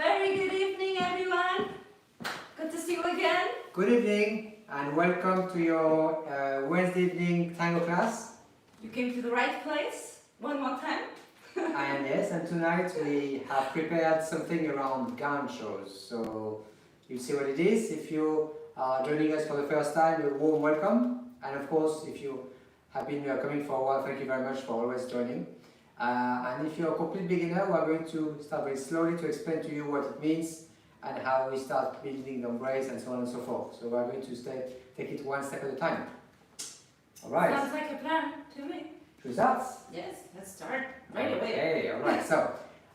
Very good evening, everyone. Good to see you again. Good evening and welcome to your Wednesday evening tango class. You came to the right place one more time. And yes, and tonight we have prepared something around ganchos. So you'll see what it is. If you are joining us for the first time, a warm welcome. And of course, if you have been coming for a while, thank you very much for always joining. And if you're a complete beginner, we are going to start very slowly to explain to you what it means and how we start building the embrace and so on and so forth. So we are going to take it one step at a time. All right. Sounds like a plan to me. Should we start? Yes, let's start right away. Okay, all right. So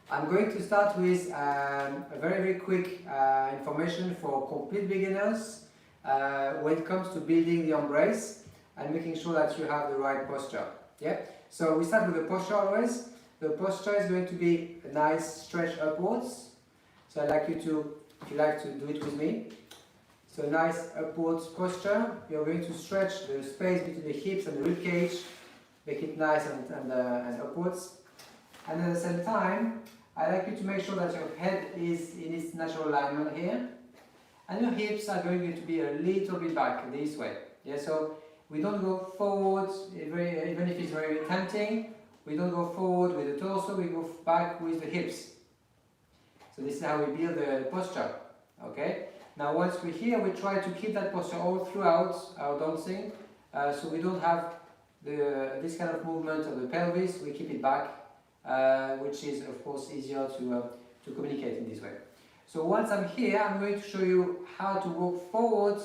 I'm going to start with a very quick information for complete beginners when it comes to building the embrace and making sure that you have the right posture. Yeah. So we start with the posture always. The posture is going to be a nice stretch upwards. So I'd like you to, if you like to do it with me. So a nice upwards posture. You're going to stretch the space between the hips and the rib cage. Make it nice and upwards. And at the same time, I'd like you to make sure that your head is in its natural alignment here. And your hips are going to be a little bit back this way. Yeah, so we don't go forward, even if it's very tempting. We don't go forward with the torso, we go back with the hips. So this is how we build the posture. Okay? Now once we're here, we try to keep that posture all throughout our dancing. So we don't have this kind of movement of the pelvis, we keep it back, which is of course easier to communicate in this way. So once I'm here, I'm going to show you how to walk forward.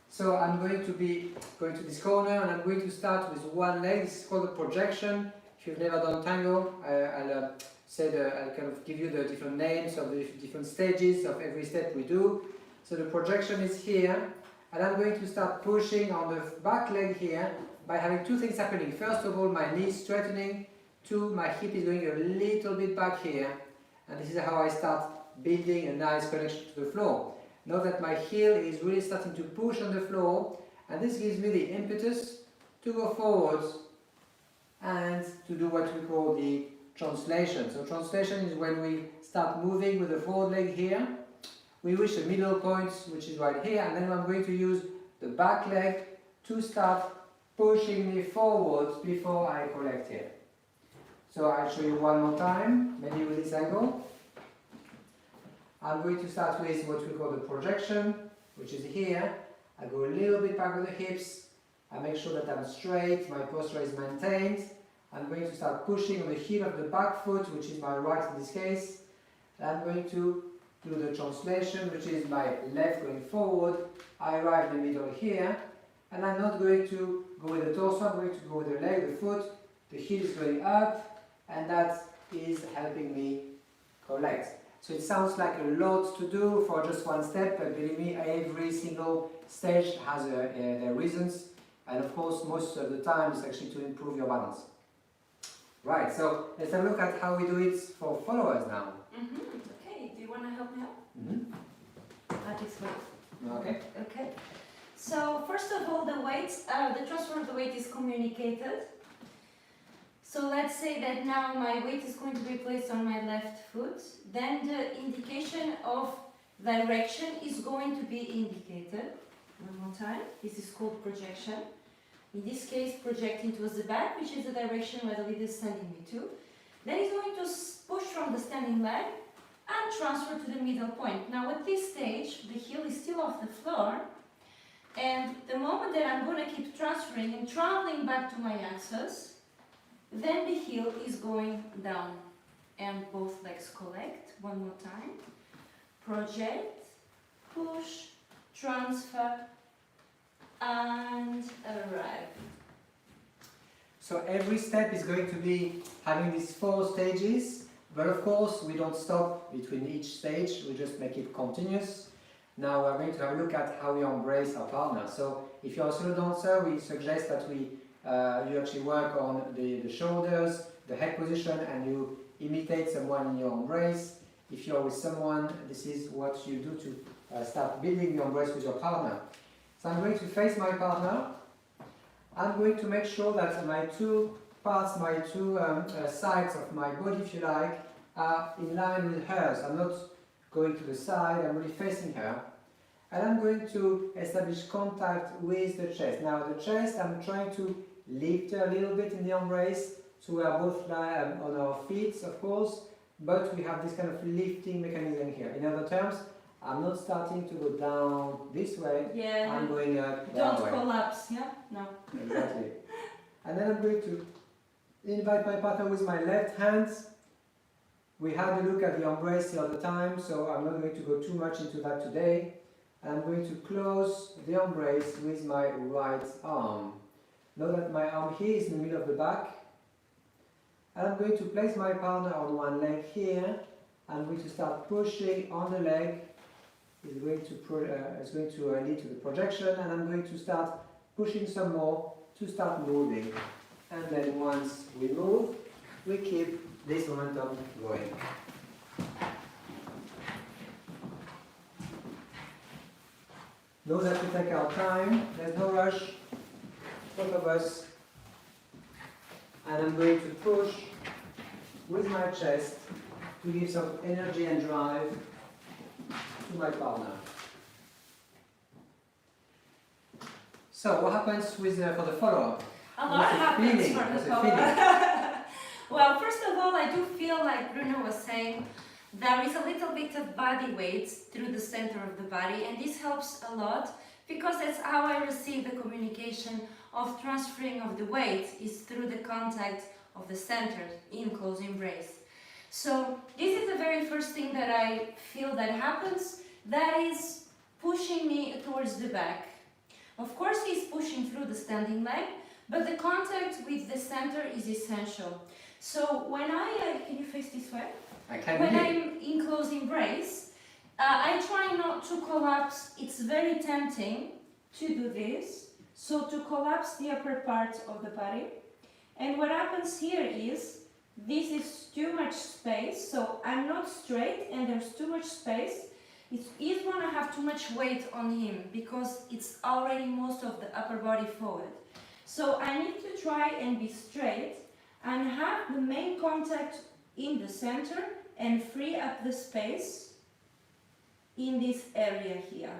So I'm going to to this corner and I'm going to start with one leg. This is called a projection. If you've never done tango, I'll kind of give you the different names of the different stages of every step we do. So the projection is here, and I'm going to start pushing on the back leg here by having two things happening. First of all, my knee straightening. Two, my hip is going a little bit back here, and this is how I start building a nice connection to the floor. Note that my heel is really starting to push on the floor, and this gives me the impetus to go forward and to do what we call the translation. So translation is when we start moving with the forward leg here. We reach the middle point, which is right here, and then I'm going to use the back leg to start pushing me forward before I collect here. So I'll show you one more time, maybe with this angle. I'm going to start with what we call the projection, which is here. I go a little bit back with the hips. I make sure that I'm straight, my posture is maintained. I'm going to start pushing on the heel of the back foot, which is my right in this case. And I'm going to do the translation, which is my left going forward. I arrive in the middle here, and I'm not going to go with the torso, I'm going to go with the leg, the foot. The heel is going up, and that is helping me collect. So it sounds like a lot to do for just one step, but believe me, every single stage has their reasons. And of course, most of the time, it's actually to improve your balance. Right, so let's have a look at how we do it for followers now. Okay, do you want to help me out? I'll just wait. Okay. Okay. So first of all, the weight, the transfer of the weight is communicated. So let's say that now my weight is going to be placed on my left foot. Then the indication of direction is going to be indicated. One more time. This is called projection. In this case, projecting towards the back, which is the direction where the leader is sending me to. Then he's going to push from the standing leg and transfer to the middle point. Now at this stage, the heel is still off the floor. And the moment that I'm going to keep transferring and traveling back to my axis, then the heel is going down. And both legs collect. One more time. Project, push, transfer, and arrive. So every step is going to be having these 4 stages, but of course we don't stop between each stage, we just make it continuous. Now we're going to have a look at how we embrace our partner. So if you're a solo dancer, we suggest that you actually work on the shoulders, the head position, and you imitate someone in your embrace. If you're with someone, this is what you do to start building your embrace with your partner. So I'm going to face my partner. I'm going to make sure that my two parts, my two sides of my body, if you like, are in line with hers. I'm not going to the side, I'm really facing her. And I'm going to establish contact with the chest. Now the chest, I'm trying to lift her a little bit in the embrace, so we are both lying on our feet, of course, but we have this kind of lifting mechanism here. In other terms, I'm not starting to go down this way, Yeah. I'm going up Don't that way. collapse, yeah? No. Exactly. And then I'm going to invite my partner with my left hand. We had a look at the embrace the other time, so I'm not going to go too much into that today. I'm going to close the embrace with my right arm. Know that my arm here is in the middle of the back. And I'm going to place my partner on one leg here. I'm going to start pushing on the leg. It's going to lead to the projection, and I'm going to start pushing some more to start moving. And then once we move, we keep this momentum going. Know that we take our time, there's no rush, both of us. And I'm going to push with my chest to give some energy and drive to my partner. So what happens with for the follow-up? A lot happens for the follow-up. Well, first of all, I do feel like Bruno was saying, there is a little bit of body weight through the center of the body, and this helps a lot because that's how I receive the communication of transferring of the weight is through the contact of the center in close embrace. So this is the very first thing that I feel that happens, that is pushing me towards the back. Of course he's pushing through the standing leg, but the contact with the center is essential. So when can you face this way? I can When I'm in close embrace, I try not to collapse. It's very tempting to do this. So to collapse the upper part of the body. And what happens here is, this is too much space, so I'm not straight and there's too much space. He's going to have too much weight on him because it's already most of the upper body forward. So I need to try and be straight and have the main contact in the center and free up the space in this area here.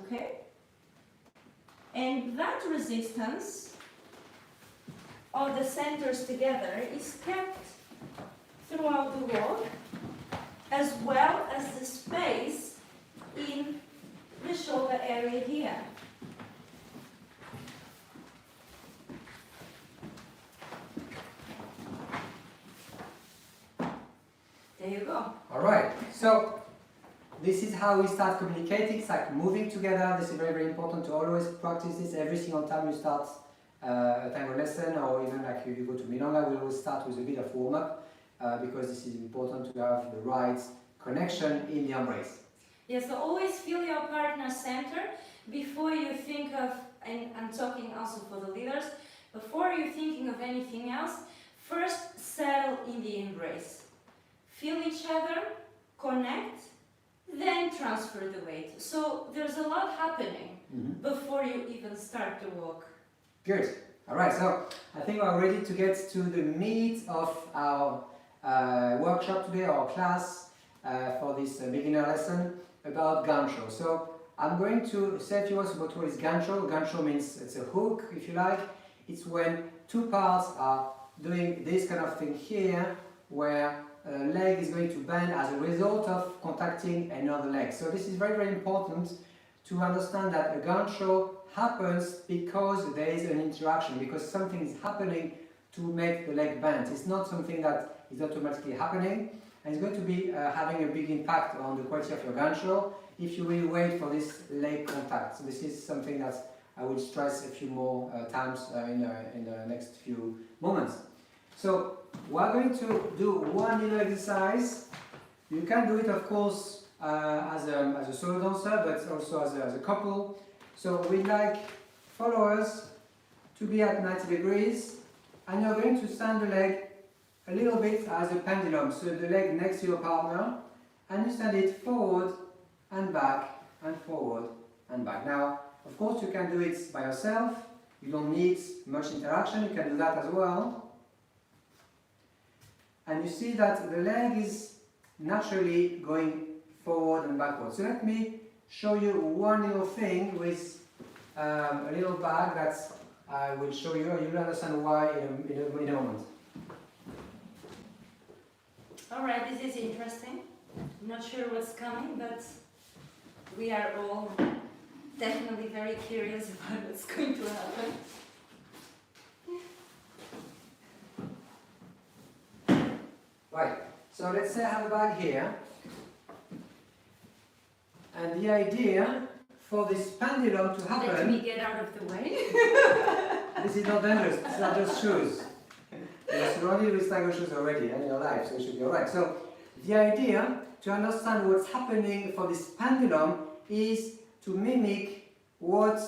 Okay? And that resistance of the centers together is kept throughout the walk, as well as the space in the shoulder area here. There you go. Alright, so this is how we start communicating. It's like moving together. This is very, very important to always practice this every single time you start a tango lesson, or even like if you go to Milonga, we always start with a bit of warm-up because this is important to have the right connection in the embrace. Yeah, so always feel your partner center before you think of, and I'm talking also for the leaders, before you're thinking of anything else, first settle in the embrace. Feel each other, connect, then transfer the weight. So there's a lot happening before you even start to walk. Good. Alright, so I think we're ready to get to the meat of our workshop today, our class for this beginner lesson about gancho. So I'm going to say a few words about what is gancho. Gancho means it's a hook, if you like. It's when two parts are doing this kind of thing here, where a leg is going to bend as a result of contacting another leg. So this is very, very important to understand that a gancho happens because there is an interaction, because something is happening to make the leg bend. It's not something that is automatically happening, and it's going to be having a big impact on the quality of your gancho if you really wait for this leg contact. So this is something that I will stress a few more times in the next few moments. So we're going to do one little exercise. You can do it, of course, as a solo dancer, but also as a couple. So we like followers to be at 90 degrees, and you're going to stand the leg a little bit as a pendulum. So the leg next to your partner, and you stand it forward and back, and forward and back. Now, of course, you can do it by yourself. You don't need much interaction. You can do that as well. And you see that the leg is naturally going forward and backward. So let me show you one little thing with a little bag that I will show you. You'll understand why in a moment. Alright, this is interesting. I'm not sure what's coming, but we are all definitely very curious about what's going to happen. Right, so let's say I have a bag here, and the idea for this pendulum to happen... Let me get out of the way. This is not dangerous, these are just shoes. You're surrounded with Tango shoes already in your life, so it should be alright. So the idea to understand what's happening for this pendulum is to mimic what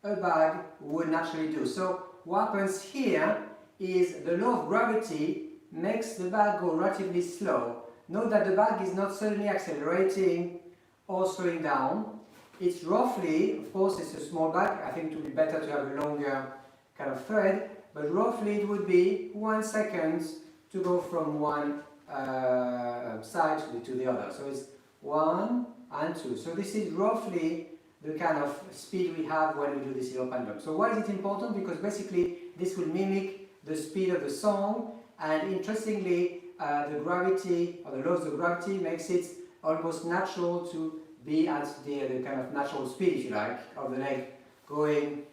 a bag would naturally do. So what happens here is the law of gravity makes the bag go relatively slow. Note that the bag is not suddenly accelerating or slowing down. It's roughly, of course it's a small bag, I think it would be better to have a longer kind of thread, but roughly it would be 1 second to go from one side to the other. So it's 1 and 2. So this is roughly the kind of speed we have when we do this little pendulum. So why is it important? Because basically this will mimic the speed of the song, and interestingly the gravity, or the laws of gravity, makes it almost natural to be at the kind of natural speed, if you like, of the leg going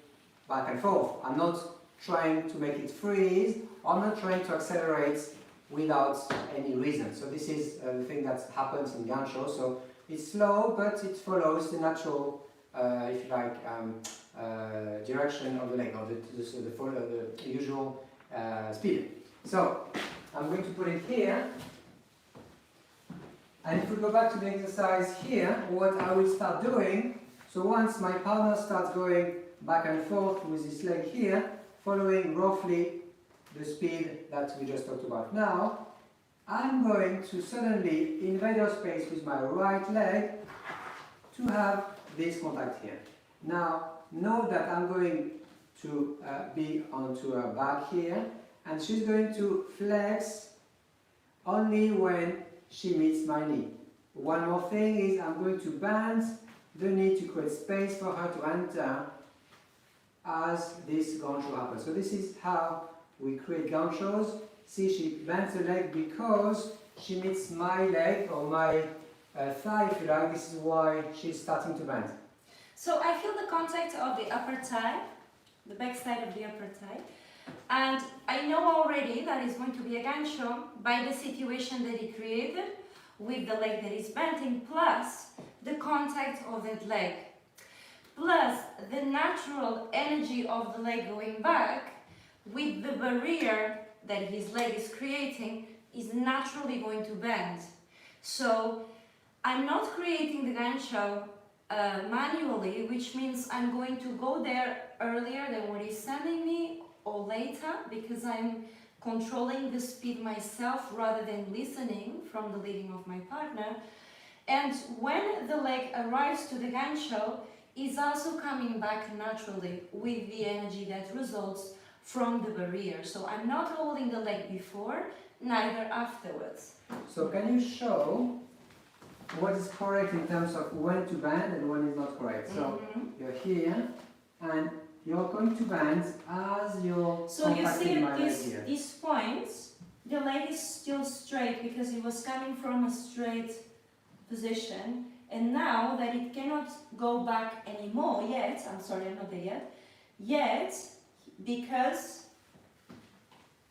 back and forth. I'm not trying to make it freeze, I'm not trying to accelerate without any reason. So this is the thing that happens in GANCHO. So it's slow, but it follows the natural, if you like, direction of the leg, or the usual speed. So I'm going to put it here. And if we go back to the exercise here, what I will start doing, so once my partner starts going back and forth with his leg here, following roughly the speed that we just talked about now, I'm going to suddenly invade our space with my right leg to have this contact here. Now, note that I'm going to be onto her back here, and she's going to flex only when she meets my knee. One more thing is I'm going to bend the knee to create space for her to enter as this gancho happens. So this is how we create ganchos. See, she bends the leg because she meets my leg, or my thigh, if you like. This is why she's starting to bend. So I feel the contact of the upper thigh, the back side of the upper thigh, and I know already that it's going to be a gancho by the situation that he created with the leg that is bending, plus the contact of that leg, plus the natural energy of the leg going back with the barrier that his leg is creating is naturally going to bend. So I'm not creating the gancho manually, which means I'm going to go there earlier than what he's sending me, or later, because I'm controlling the speed myself rather than listening from the leading of my partner. And when the leg arrives to the gancho, is also coming back naturally with the energy that results from the barrier. So I'm not holding the leg before, neither afterwards. So can you show what is correct in terms of when to bend and when is not correct? So you're here, and you're going to bend as you're contacting my leg here. These points, the leg is still straight because it was coming from a straight position, and now that it cannot go back anymore yet, I'm sorry, I'm not there yet, because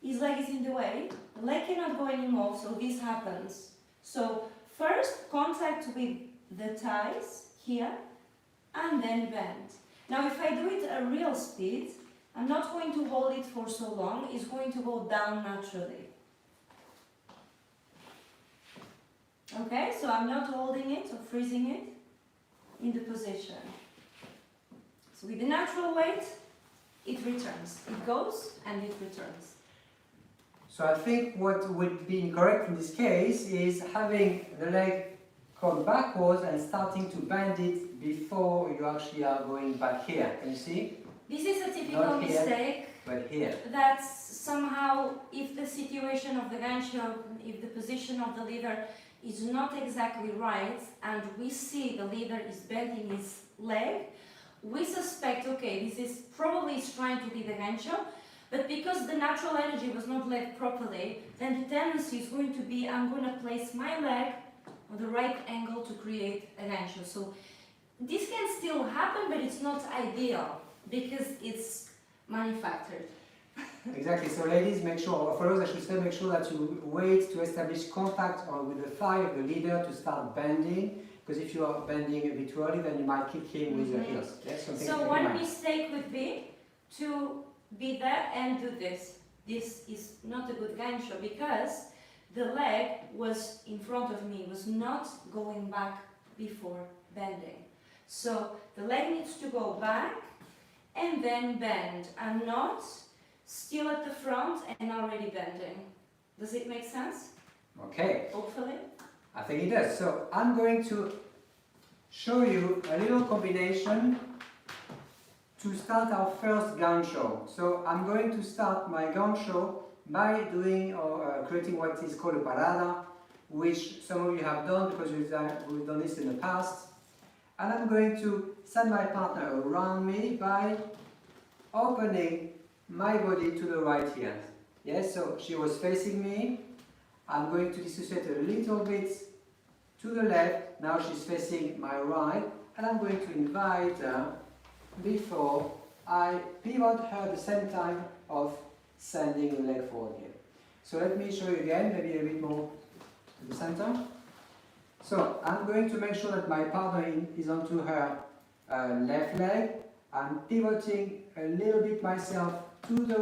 his leg is in the way, the leg cannot go anymore, so this happens. So first contact with the thighs here, and then bend. Now if I do it at a real speed, I'm not going to hold it for so long, it's going to go down naturally. Okay, so I'm not holding it or freezing it in the position. So with the natural weight, it returns. It goes and it returns. So I think what would be incorrect in this case is having the leg come backwards and starting to bend it before you actually are going back here. Can you see? This is a typical mistake. But here. That's somehow, if the situation of the gancho, if the position of the leader is not exactly right and we see the leader is bending his leg, we suspect, okay, this is probably is trying to lead a gancho, but because the natural energy was not led properly, then the tendency is going to be, I'm going to place my leg on the right angle to create a gancho. So this can still happen, but it's not ideal because it's manufactured. Exactly, so ladies, make sure, or followers I should say, make sure that you wait to establish contact with the thigh of the leader to start bending, because if you are bending a bit too early, then you might kick him with your heels. Yes, something to so keep in one mind. mistake would be to be there and do this. This is not a good gancho because the leg was in front of me, was not going back before bending. So the leg needs to go back and then bend. I'm not still at the front and already bending. Does it make sense? Okay. Hopefully. I think it does. So I'm going to show you a little combination to start our first gancho. So I'm going to start my gancho by doing or creating what is called a parada, which some of you have done because we've done this in the past. And I'm going to send my partner around me by opening my body to the right here. Yes, so she was facing me. I'm going to dissociate a little bit to the left. Now she's facing my right. And I'm going to invite her before I pivot her at the same time of sending the leg forward here. So let me show you again, maybe a bit more to the center. So I'm going to make sure that my partner is onto her left leg. I'm pivoting a little bit myself to the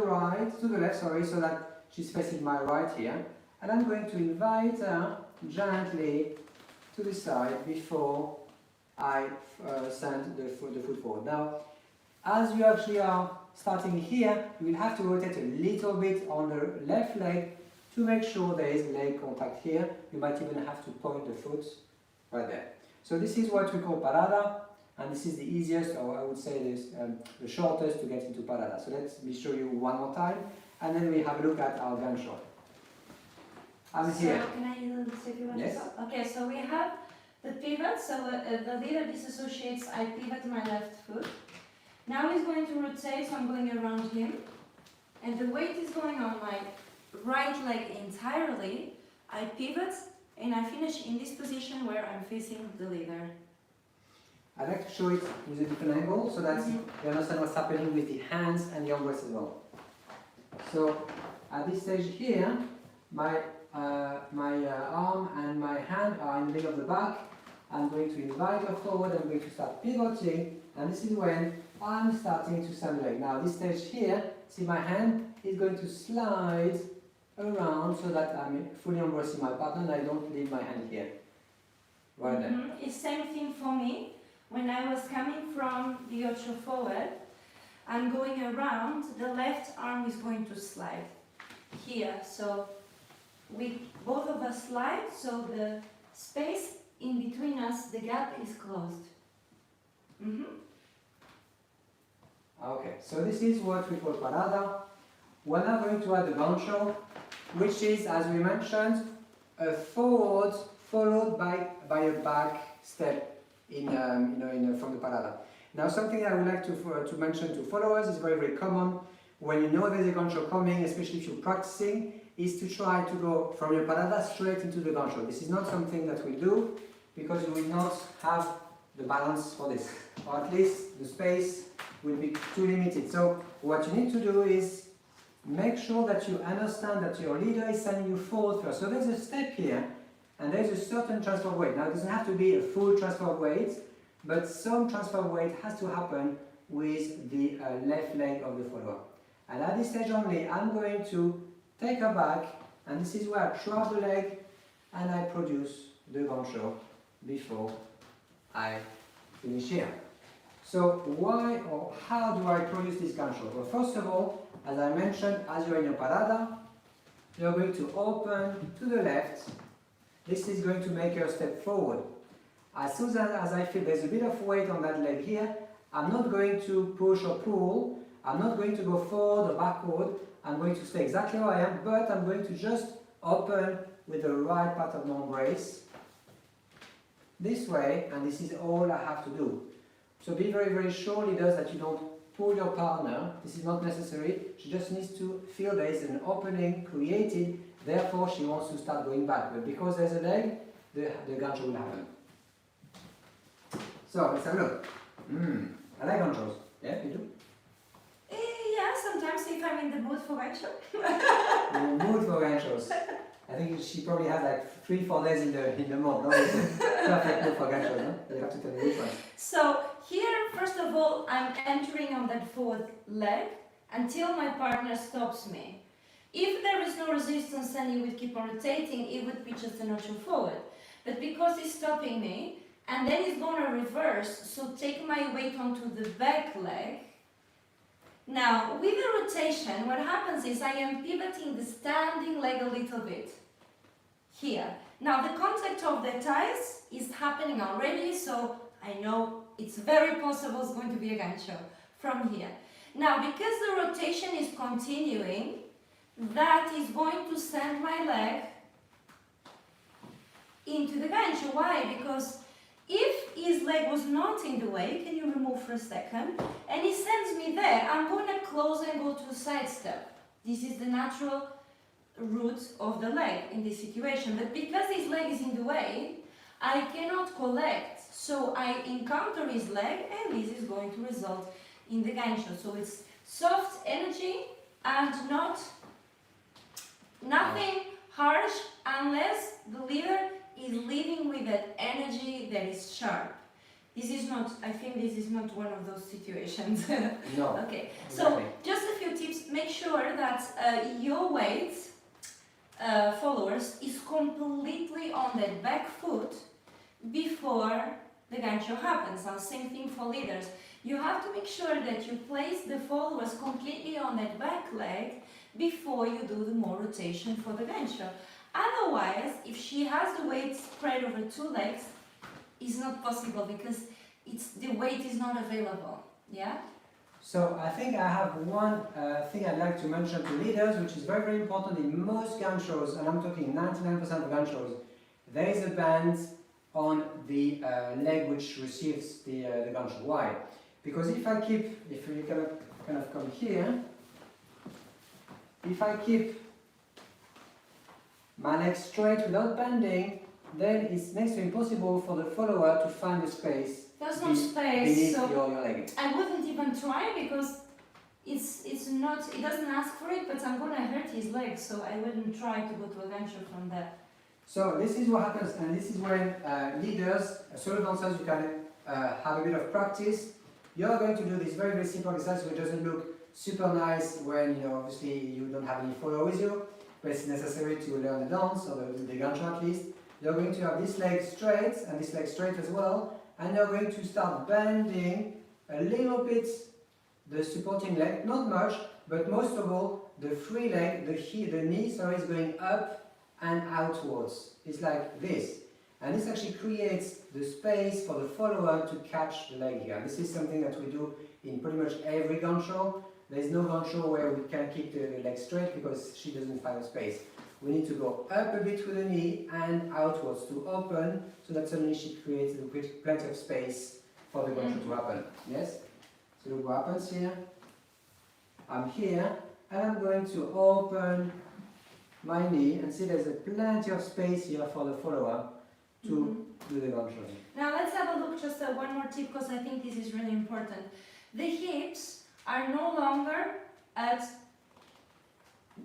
left, sorry, so that she's facing my right here. And I'm going to invite her gently to the side before I send the foot forward. Now, as you actually are starting here, you will have to rotate a little bit on the left leg to make sure there is leg contact here. You might even have to point the foot right there. So this is what we call parada, and this is the easiest, or I would say this, the shortest to get into parada. So let me show you one more time, and then we have a look at our gancho. I'm here. So can I see if you want Yes. to go? Okay, so we have the pivot. So the leader disassociates, I pivot my left foot. Now he's going to rotate, so I'm going around him. And the weight is going on my right leg entirely. I pivot and I finish in this position where I'm facing the leader. I like to show it with a different angle so that you understand what's happening with the hands and the embrace as well. So at this stage here, my arm and my hand are in the middle of the back. I'm going to invite her forward, I'm going to start pivoting, and this is when I'm starting to send the leg. Now this stage here, see my hand is going to slide around so that I'm fully embracing my partner and I don't leave my hand here. Right there. It's same thing for me. When I was coming from the ocho forward, I'm going around, the left arm is going to slide here. So we both of us slide, so the space in between us, the gap is closed. Okay, so this is what we call parada. We're now going to add the gancho, which is, as we mentioned, a forward followed by a back step from the parada. Now, something I would like to mention to followers is very, very common. When you know there's a gancho coming, especially if you're practicing, is to try to go from your parada straight into the gancho. This is not something that we do because you will not have the balance for this, or at least the space will be too limited. So what you need to do is make sure that you understand that your leader is sending you forward first. So there's a step here, and there's a certain transfer of weight. Now it doesn't have to be a full transfer of weight, but some transfer of weight has to happen with the left leg of the follower. And at this stage only, I'm going to take her back, and this is where I trap the leg, and I produce the gancho before I finish here. So why or how do I produce this gancho? Well, first of all, as I mentioned, as you're in your parada, you're going to open to the left. This is going to make your step forward. As soon as I feel there's a bit of weight on that leg here, I'm not going to push or pull. I'm not going to go forward or backward. I'm going to stay exactly where I am, but I'm going to just open with the right part of my embrace this way, and this is all I have to do. So be very, very sure, leaders, that you don't pull your partner. This is not necessary. She just needs to feel there is an opening created, therefore she wants to start going back. But because there's a leg, the gancho will happen. So let's have a look. I like ganchos. Yeah, you do? Yeah, sometimes if I'm in the mood for gancho. In the mood for ganchos. I think she probably has like 3-4 days in the month. No, it's a perfect mood for ganchos. No? You have to tell me which one. So here, first of all, I'm entering on that fourth leg until my partner stops me. If there is no resistance and he would keep on rotating, it would be just a notch forward. But because he's stopping me, and then he's going to reverse, so take my weight onto the back leg. Now, with the rotation, what happens is I am pivoting the standing leg a little bit. Here. Now, the contact of the thighs is happening already, so I know it's very possible it's going to be a gancho from here. Now, because the rotation is continuing, that is going to send my leg into the gancho. Why? Because if his leg was not in the way, can you remove for a second, and he sends me there, I'm going to close and go to a side step. This is the natural route of the leg in this situation. But because his leg is in the way, I cannot collect. So I encounter his leg, and this is going to result in the gancho. So it's soft energy and nothing harsh, unless the leader is leading with that energy that is sharp. This is not, I think this is not one of those situations. No. Okay, Exactly. so just a few tips. Make sure that your weight, followers, is completely on that back foot before the gancho happens. Now, same thing for leaders. You have to make sure that you place the followers completely on that back leg before you do the more rotation for the gancho. Otherwise, if she has the weight spread over 2 legs, it's not possible because the weight is not available. Yeah? So I think I have one thing I'd like to mention to leaders, which is very, very important in most ganchos, and I'm talking 99% of ganchos. There is a band on the leg which receives the gancho. Why? Because if you kind of come here, if I keep my leg straight without bending, then it's next to impossible for the follower to find the space. There's no space, beneath so your leg. I wouldn't even try because it's not, it doesn't ask for it, but I'm gonna hurt his leg, so I wouldn't try to go to a gancho from there. So this is what happens, and this is when leaders, solo dancers, you can have a bit of practice. You're going to do this very, very simple exercise, so it doesn't look super nice when, obviously you don't have any follower with you, but it's necessary to learn the dance, or the gancho at least. You're going to have this leg straight, and this leg straight as well, and you're going to start bending a little bit the supporting leg, not much, but most of all, the free leg, the knee, is going up and outwards. It's like this. And this actually creates the space for the follower to catch the leg here. This is something that we do in pretty much every gancho. There is no gancho where we can keep the leg straight because she doesn't find a space. We need to go up a bit with the knee and outwards to open, so that suddenly she creates plenty of space for the gancho to happen. Yes? So look what happens here. I'm here, and I'm going to open my knee, and see there's plenty of space here for the follower to do the gancho. Now let's have a look, just one more tip, because I think this is really important. The hips are no longer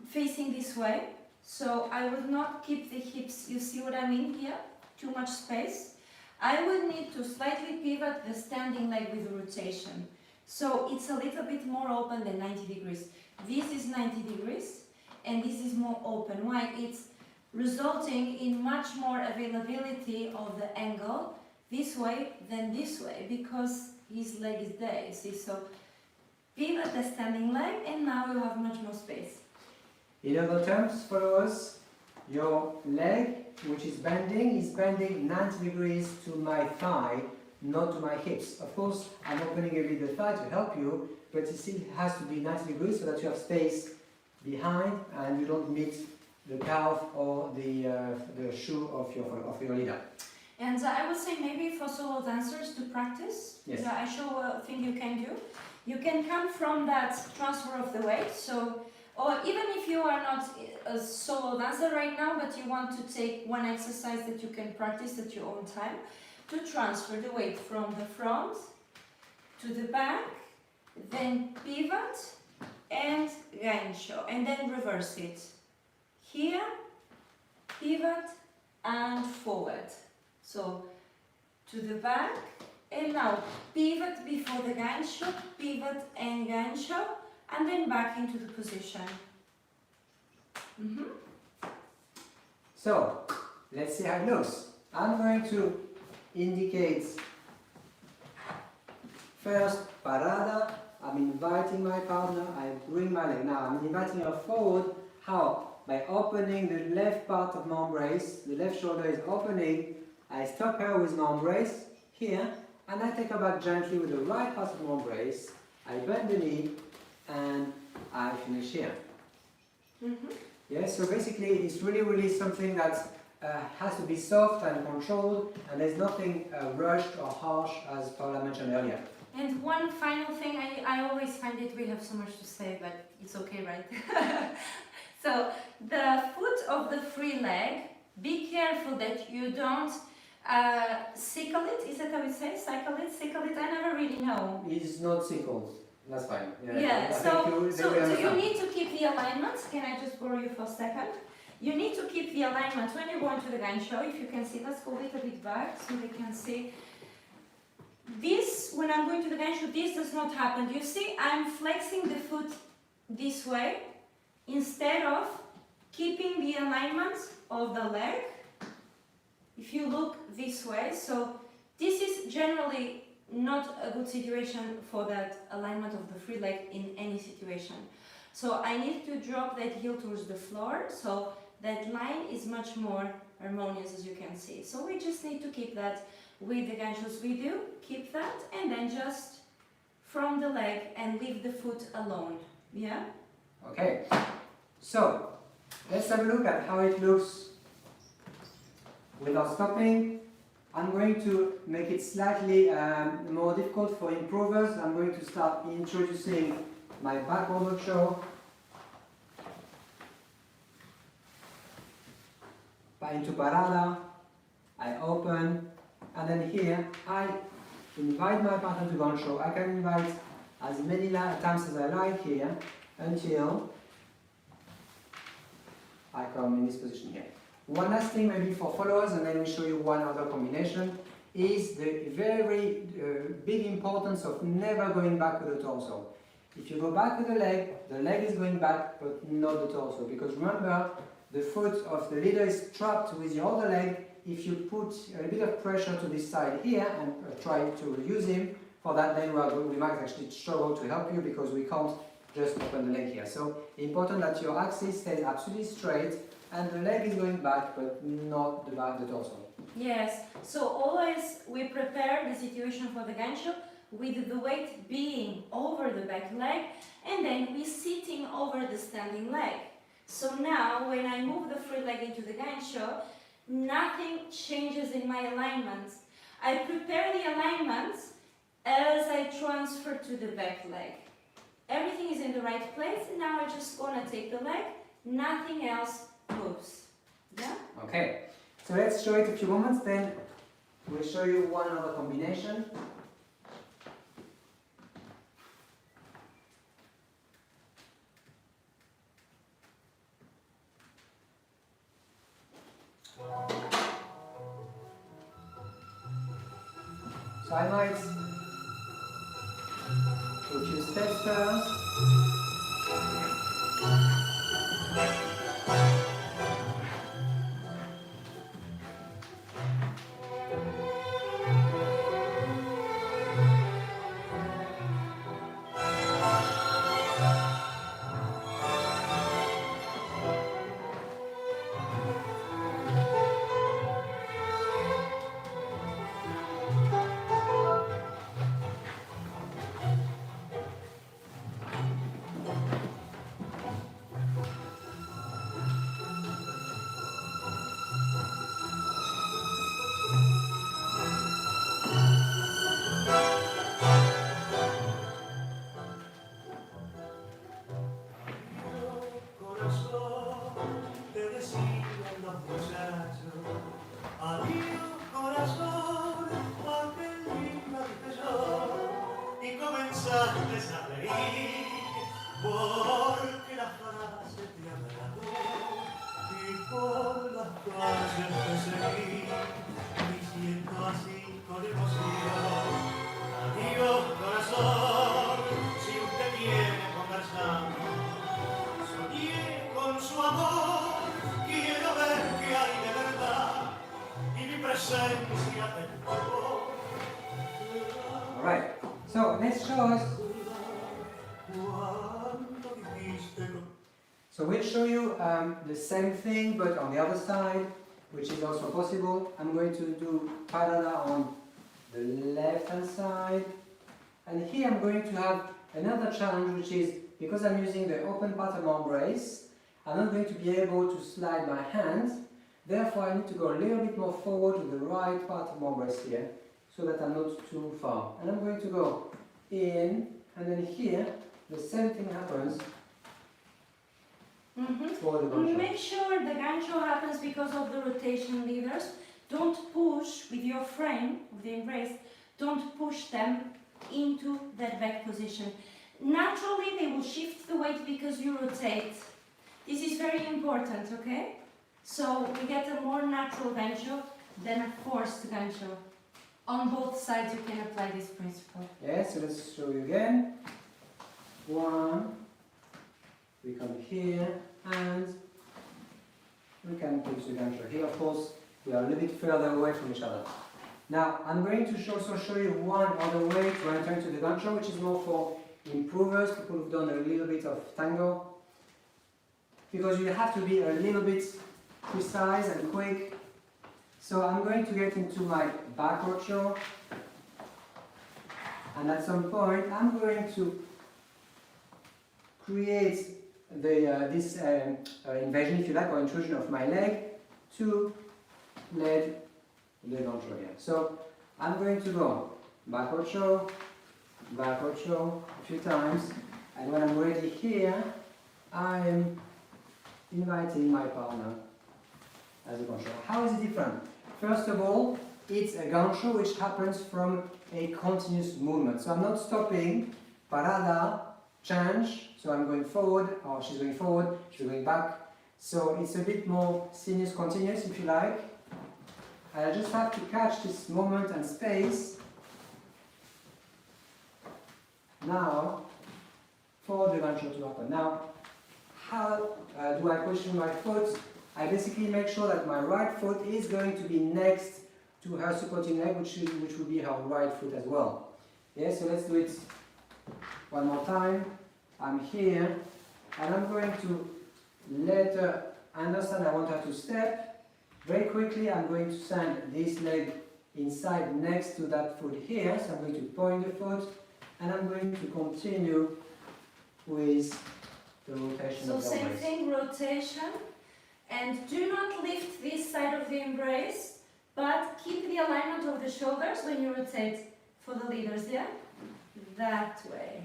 facing this way, so I would not keep the hips, you see what I mean here? Too much space. I would need to slightly pivot the standing leg with rotation. So it's a little bit more open than 90 degrees. This is 90 degrees, and this is more open. Why? It's resulting in much more availability of the angle this way than this way, because his leg is there, you see. So pivot the standing leg, and now you have much more space. In other terms, followers, your leg, which is bending 90 degrees to my thigh, not to my hips. Of course, I'm opening a bit the thigh to help you, but it still has to be 90 degrees so that you have space behind and you don't meet the calf or the shoe of your leader. And I would say maybe for solo dancers to practice, Yes. I show a thing you can do. You can come from that transfer of the weight, so, or even if you are not a solo dancer right now, but you want to take one exercise that you can practice at your own time, to transfer the weight from the front to the back, then pivot and gancho, and then reverse it. Here, pivot and forward. So to the back, and now pivot before the gancho, pivot and gancho, and then back into the position. So, let's see how it looks. I'm going to indicate first parada. I'm inviting my partner, I bring my leg. Now I'm inviting her forward. How? By opening the left part of my embrace, the left shoulder is opening. I stop her with my embrace here, and I take her back gently with the right part of my embrace. I bend the knee, and I finish here. Yes, so basically it's really something that has to be soft and controlled, and there's nothing rushed or harsh, as Paula mentioned earlier. And one final thing, I always find it, we have so much to say, but it's okay, right? So, the foot of the free leg, be careful that you don't sickle it, is that how you say? Sickle it? I never really know. It's not sickled, that's fine. Yeah, so you need to keep the alignment. Can I just borrow you for a second? You need to keep the alignment when you go into the gancho. If you can see, let's go a little bit back so they can see. This, when I'm going to the gancho, this does not happen. You see, I'm flexing the foot this way instead of keeping the alignment of the leg. If you look this way, so this is generally not a good situation for that alignment of the free leg in any situation. So I need to drop that heel towards the floor, so that line is much more harmonious, as you can see. So we just need to keep that with the ganchos we do, keep that, and then just from the leg and leave the foot alone, yeah? Okay, so let's have a look at how it looks without stopping. I'm going to make it slightly more difficult for improvers. I'm going to start introducing my back overthrow into parada. I open, and then here I invite my partner to gancho. I can invite as many times as I like here until I come in this position here. One last thing maybe for followers, and then we show you one other combination, is the very big importance of never going back with the torso. If you go back with the leg is going back, but not the torso. Because remember, the foot of the leader is trapped with your other leg. If you put a bit of pressure to this side here and try to use him, for that then we might actually struggle to help you because we can't just open the leg here. So important that your axis stays absolutely straight and the leg is going back, but not the back, the torso. Yes, so always we prepare the situation for the gancho with the weight being over the back leg and then we sitting over the standing leg. So now when I move the free leg into the gancho, nothing changes in my alignment. I prepare the alignment as I transfer to the back leg. Everything is in the right place, and now I just gonna take the leg, nothing else moves. Yeah? Okay, so let's show it a few moments, then we'll show you one other combination. So I might do a few steps first. Alright, so let's show us. So we'll show you the same thing but on the other side, which is also possible. I'm going to do parada on the left hand side, and here I'm going to have another challenge, which is because I'm using the open part of my embrace, I'm not going to be able to slide my hand, therefore I need to go a little bit more forward to the right part of my embrace here, so that I'm not too far. And I'm going to go in, and then here the same thing happens for the gancho. Make sure the gancho happens because of the rotation levers. Don't push with your frame of the embrace, don't push them into that back position. Naturally they will shift the weight because you rotate. This is very important, okay? So we get a more natural gancho than a forced gancho. On both sides you can apply this principle. Yes, so let's show you again. One, we come here, and we can put the gancho here. Of course, we are a little bit further away from each other. Now, I'm going to also show you one other way to enter into the gancho, which is more for improvers, people who've done a little bit of tango. Because you have to be a little bit precise and quick. So I'm going to get into my back ocho, and at some point I'm going to create this invasion, if you like, or intrusion of my leg to lead the gancho here. So I'm going to go back ocho a few times, and when I'm ready here, I'm inviting my partner as a gancho. How is it different? First of all, it's a gancho which happens from a continuous movement. So I'm not stopping, parada, change, so I'm going forward, or she's going forward, she's going back. So it's a bit more sinus continuous, if you like. I just have to catch this moment and space now for the gancho to happen. Now, how do I position my foot? I basically make sure that my right foot is going to be next to her supporting leg, which will be her right foot as well. Yeah, so let's do it one more time. I'm here, and I'm going to let her understand I want her to step. Very quickly, I'm going to send this leg inside next to that foot here, so I'm going to point the foot, and I'm going to continue with the rotation of the So same embrace. thing, rotation, and do not lift this side of the embrace, but keep the alignment of the shoulders when you rotate for the leaders, yeah? That way,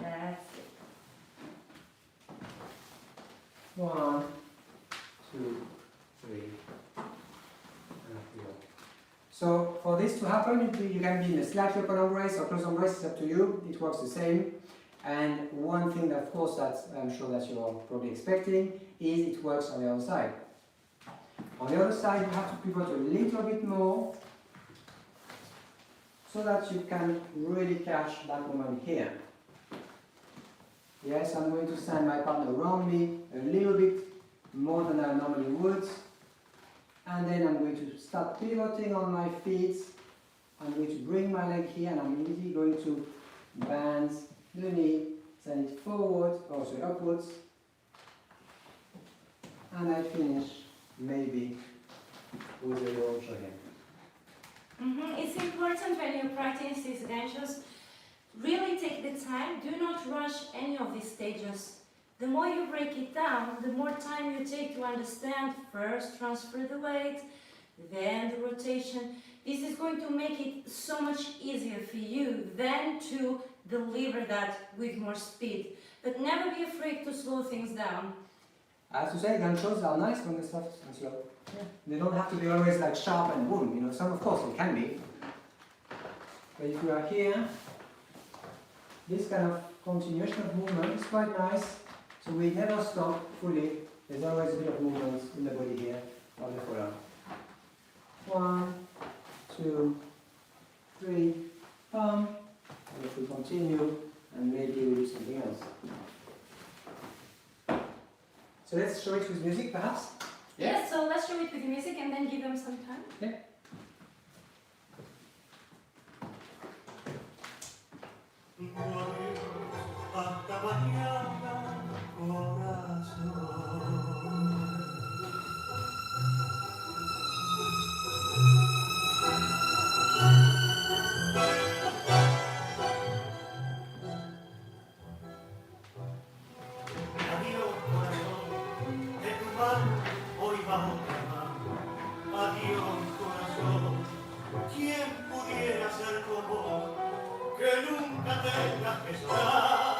that's it. 1, 2, 3, and up we go. So for this to happen, you can be in a slightly open embrace or closed embrace, it's up to you, it works the same. And one thing that, of course, that I'm sure that you're probably expecting is it works on the other side. On the other side, you have to pivot a little bit more so that you can really catch that moment here. Yes, I'm going to send my partner around me a little bit more than I normally would. And then I'm going to start pivoting on my feet. I'm going to bring my leg here, and I'm immediately going to bend the knee, send it forward, also upwards. And I finish maybe with a launch again. It's important when you practice these ganchos, really take the time, do not rush any of these stages. The more you break it down, the more time you take to understand, first transfer the weight, then the rotation. This is going to make it so much easier for you then to deliver that with more speed. But never be afraid to slow things down. I have to say, ganchos are nice when they're soft and slow. Yeah. They don't have to be always like sharp and boom, you know, some of course they can be. But if you are here, this kind of continuation of movement is quite nice. So we never stop fully. There's always a bit of movement in the body here of the follower. 1, 2, 3, pump. And if we continue, and maybe we'll do something else. So let's show it with music, perhaps? Yes, so let's show it with music and then give them some time. Yeah. mañana, corazón. Adiós, corazón, de tu mano hoy va otra mano. Adiós, corazón, ¿quién pudiera ser tu amor? Que nunca tengas que llorar,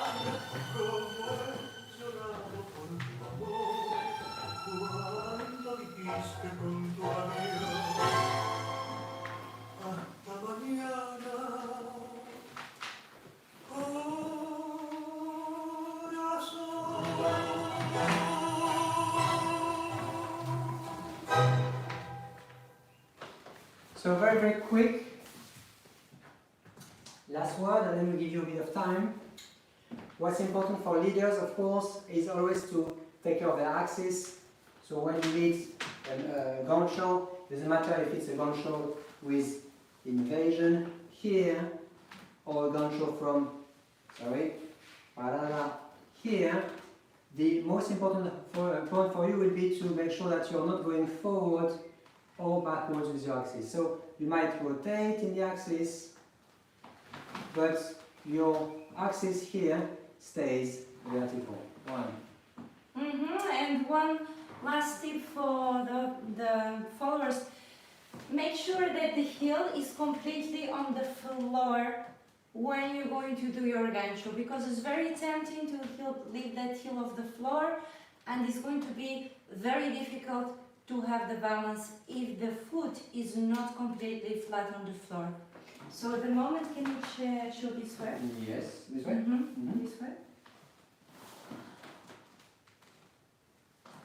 como he llorado por tu amor, cuando dijiste con tu adiós. Hasta mañana, So very, very quick. Last word, and then we'll give you a bit of time. What's important for leaders, of course, is always to take care of their axis. So when you lead a gancho, doesn't matter if it's a gancho with invasion here, or a gancho from, here. The most important point for you will be to make sure that you're not going forward or backwards with your axis. So you might rotate in the axis, but your axis here stays vertical. And one last tip for the followers: make sure that the heel is completely on the floor when you're going to do your gancho, because it's very tempting to leave that heel off the floor, and it's going to be very difficult to have the balance if the foot is not completely flat on the floor. So at the moment, can you show this way? Yes, this way? This way.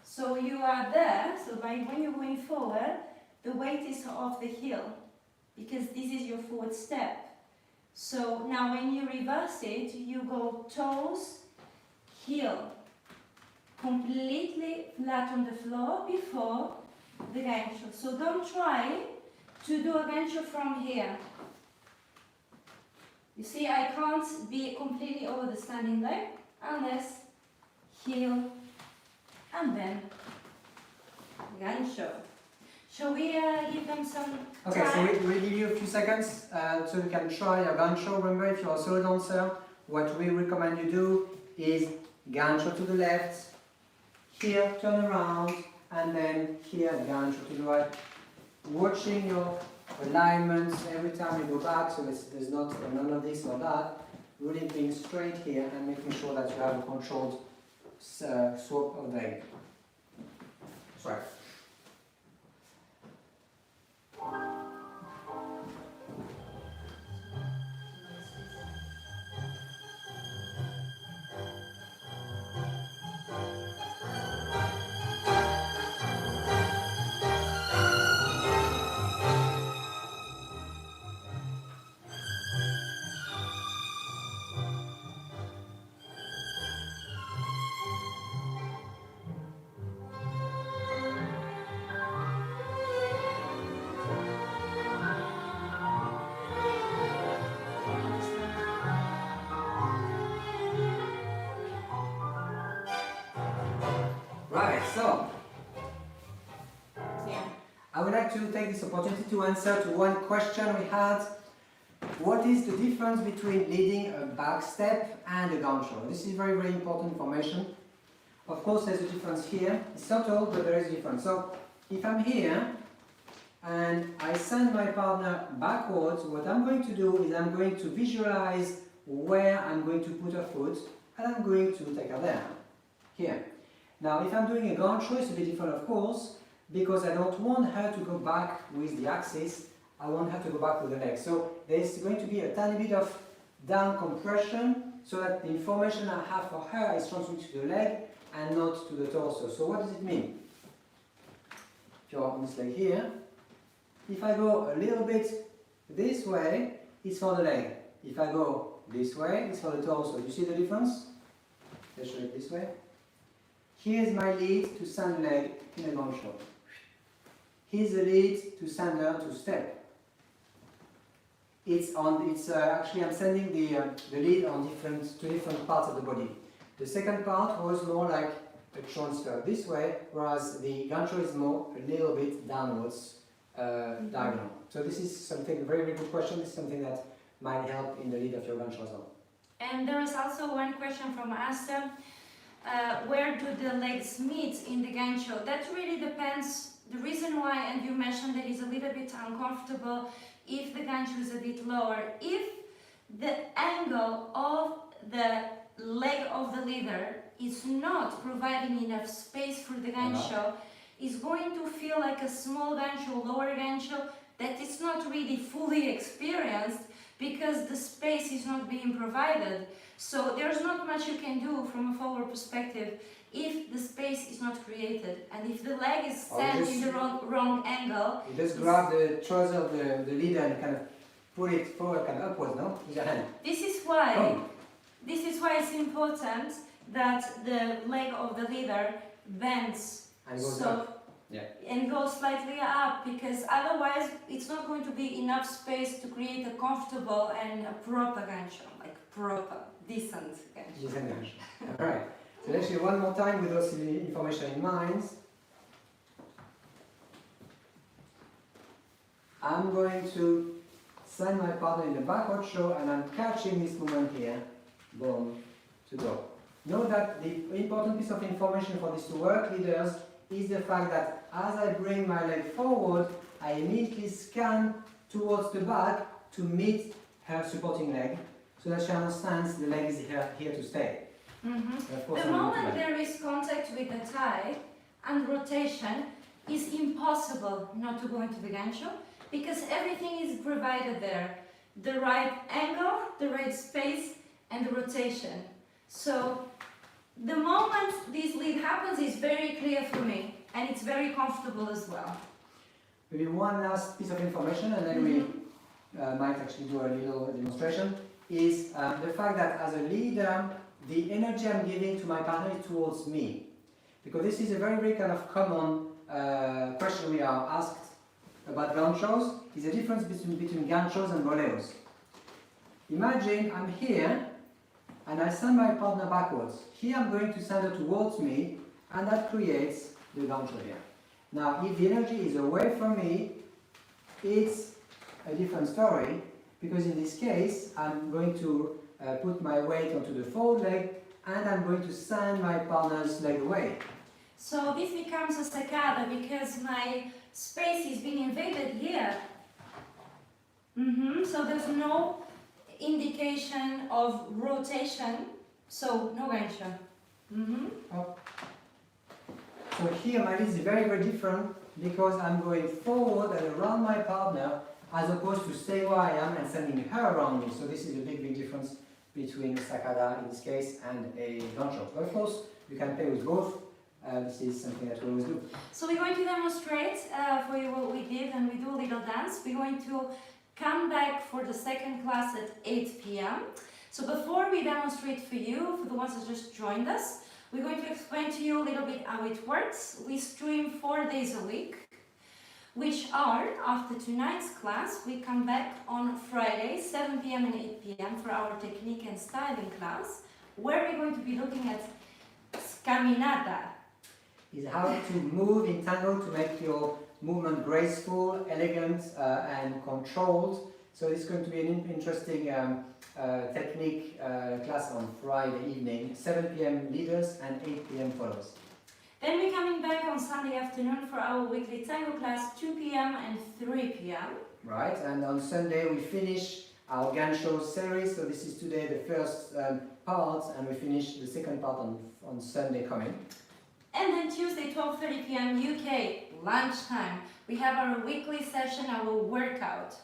So you are there, so when you're going forward, the weight is off the heel, because this is your forward step. So now when you reverse it, you go toes, heel, completely flat on the floor before the gancho. So don't try to do a gancho from here. You see, I can't be completely over the standing leg unless heel and then gancho. Shall we give them some Okay, time? so we'll give you a few seconds so you can try your gancho. Remember, if you're a solo dancer, what we recommend you do is gancho to the left, here turn around, and then here gancho to the right. Watching your alignments every time you go back, so there's not none of this or that. Really being straight here and making sure that you have a controlled swap of leg. Sorry. Right, so Yeah. I would like to take this opportunity to answer to one question we had. What is the difference between leading a back step and a gancho? This is very, very important information. Of course, there's a difference here. It's subtle, but there is a difference. So, if I'm here and I send my partner backwards, what I'm going to do is I'm going to visualize where I'm going to put her foot, and I'm going to take her there, here. Now, if I'm doing a gancho, it's a bit different, of course, because I don't want her to go back with the axis, I want her to go back with the leg. So there's going to be a tiny bit of down compression, so that the information I have for her is transmitted to the leg and not to the torso. So what does it mean? If you're on this leg here, if I go a little bit this way, it's for the leg. If I go this way, it's for the torso. You see the difference? Let's show it this way. Here's my lead to send leg in a gancho. Here's the lead to send her to step. Actually I'm sending the lead on two different parts of the body. The second part was more like a transfer this way, whereas the gancho is more a little bit downwards diagonal. So this is something, very, very good question. This is something that might help in the lead of your gancho as well. And there is also one question from Asta. Where do the legs meet in the gancho? That really depends. The reason why, and you mentioned that it's a little bit uncomfortable if the gancho is a bit lower. If the angle of the leg of the leader is not providing enough space for the gancho, it's going to feel like a small gancho, lower gancho, that is not really fully experienced because the space is not being provided. So there's not much you can do from a forward perspective if the space is not created, and if the leg is set in the wrong angle. You just grab the trouser of the leader and kind of pull it forward, kind of upwards, no? With your hand. This is why it's important that the leg of the leader bends And goes up. Yeah. and goes slightly up, because otherwise it's not going to be enough space to create a comfortable and a proper gancho, like proper, decent gancho. Decent gancho. Alright. So let's do one more time with those information in mind. I'm going to send my partner in the backward show, and I'm catching this movement here, boom, to go. Note that the important piece of information for this to work, leaders, is the fact that as I bring my leg forward, I immediately scan towards the back to meet her supporting leg, so that she understands the leg is here to stay. The moment there is contact with the thigh and rotation, it's impossible not to go into the gancho, because everything is provided there. The right angle, the right space, and the rotation. So the moment this lead happens is very clear for me, and it's very comfortable as well. Maybe one last piece of information, and then we might actually do a little demonstration, is the fact that as a leader, the energy I'm giving to my partner is towards me. Because this is a very, very kind of common question we are asked about ganchos, is the difference between ganchos and boleros. Imagine I'm here, and I send my partner backwards. Here I'm going to send her towards me, and that creates the gancho here. Now, if the energy is away from me, it's a different story, because in this case, I'm going to put my weight onto the forward leg, and I'm going to send my partner's leg away. So this becomes a saccada because my space is being invaded here. So there's no indication of rotation, so no gancho. So here my lead is very, very different, because I'm going forward and around my partner, as opposed to stay where I am and sending her around me. So this is a big, big difference between a saccada in this case and a gancho. But of course, you can play with both. This is something that we always do. So we're going to demonstrate for you what we did, and we do a little dance. We're going to come back for the second class at 8 p.m. So before we demonstrate for you, for the ones that just joined us, we're going to explain to you a little bit how it works. We stream 4 days a week, which are, after tonight's class, we come back on Friday, 7 p.m. and 8 p.m. for our technique and styling class, where we're going to be looking at scaminata. Is how to move in tango to make your movement graceful, elegant, and controlled. So it's going to be an interesting technique class on Friday evening, 7 p.m. leaders and 8 p.m. followers. Then we're coming back on Sunday afternoon for our weekly tango class, 2 p.m. and 3 p.m. Right, and on Sunday we finish our GANCHO series. So this is today the first part, and we finish the second part on Sunday coming. And then Tuesday, 12:30 p.m. UK, lunchtime, we have our weekly session, our workout.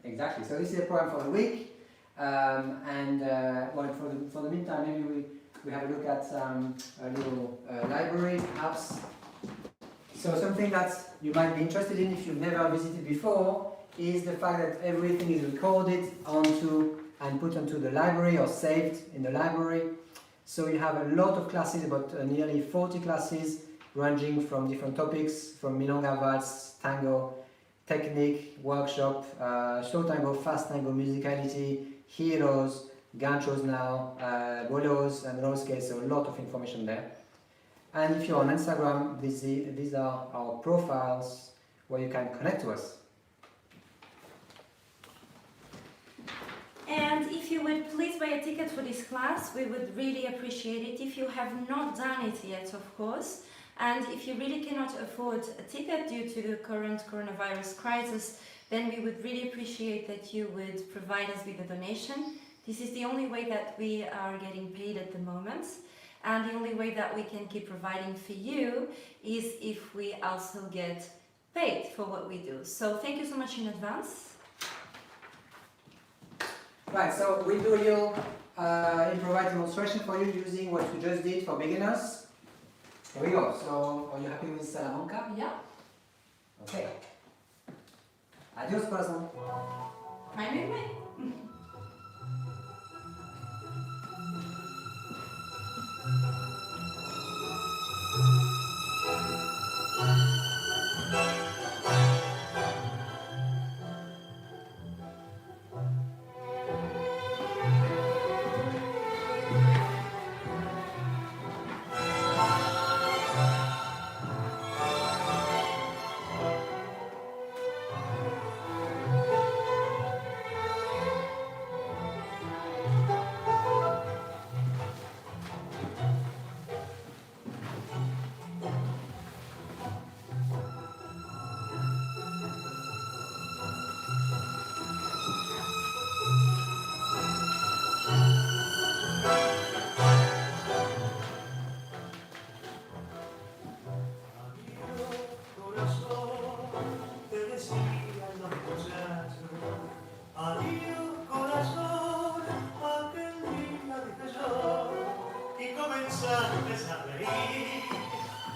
Exactly, so this is a program for the week. Well, for the meantime, maybe we have a look at a little library, perhaps. So something that you might be interested in if you've never visited before is the fact that everything is recorded onto and put onto the library or saved in the library. So you have a lot of classes, about nearly 40 classes, ranging from different topics, from milonga, valse, tango, technique, workshop, slow tango, fast tango, musicality, heroes, GANCHOs now, bolos and rollscales, so a lot of information there. And if you're on Instagram, these are our profiles where you can connect to us. And if you would please buy a ticket for this class, we would really appreciate it. If you have not done it yet, of course, and if you really cannot afford a ticket due to the current coronavirus crisis, then we would really appreciate that you would provide us with a donation. This is the only way that we are getting paid at the moment, and the only way that we can keep providing for you is if we also get paid for what we do. So thank you so much in advance. Right, so we'll do a little improvised demonstration for you using what we just did for beginners. Here we go. So, are you happy with Salamanca? Yeah. Okay. Adios, corazón. Bye.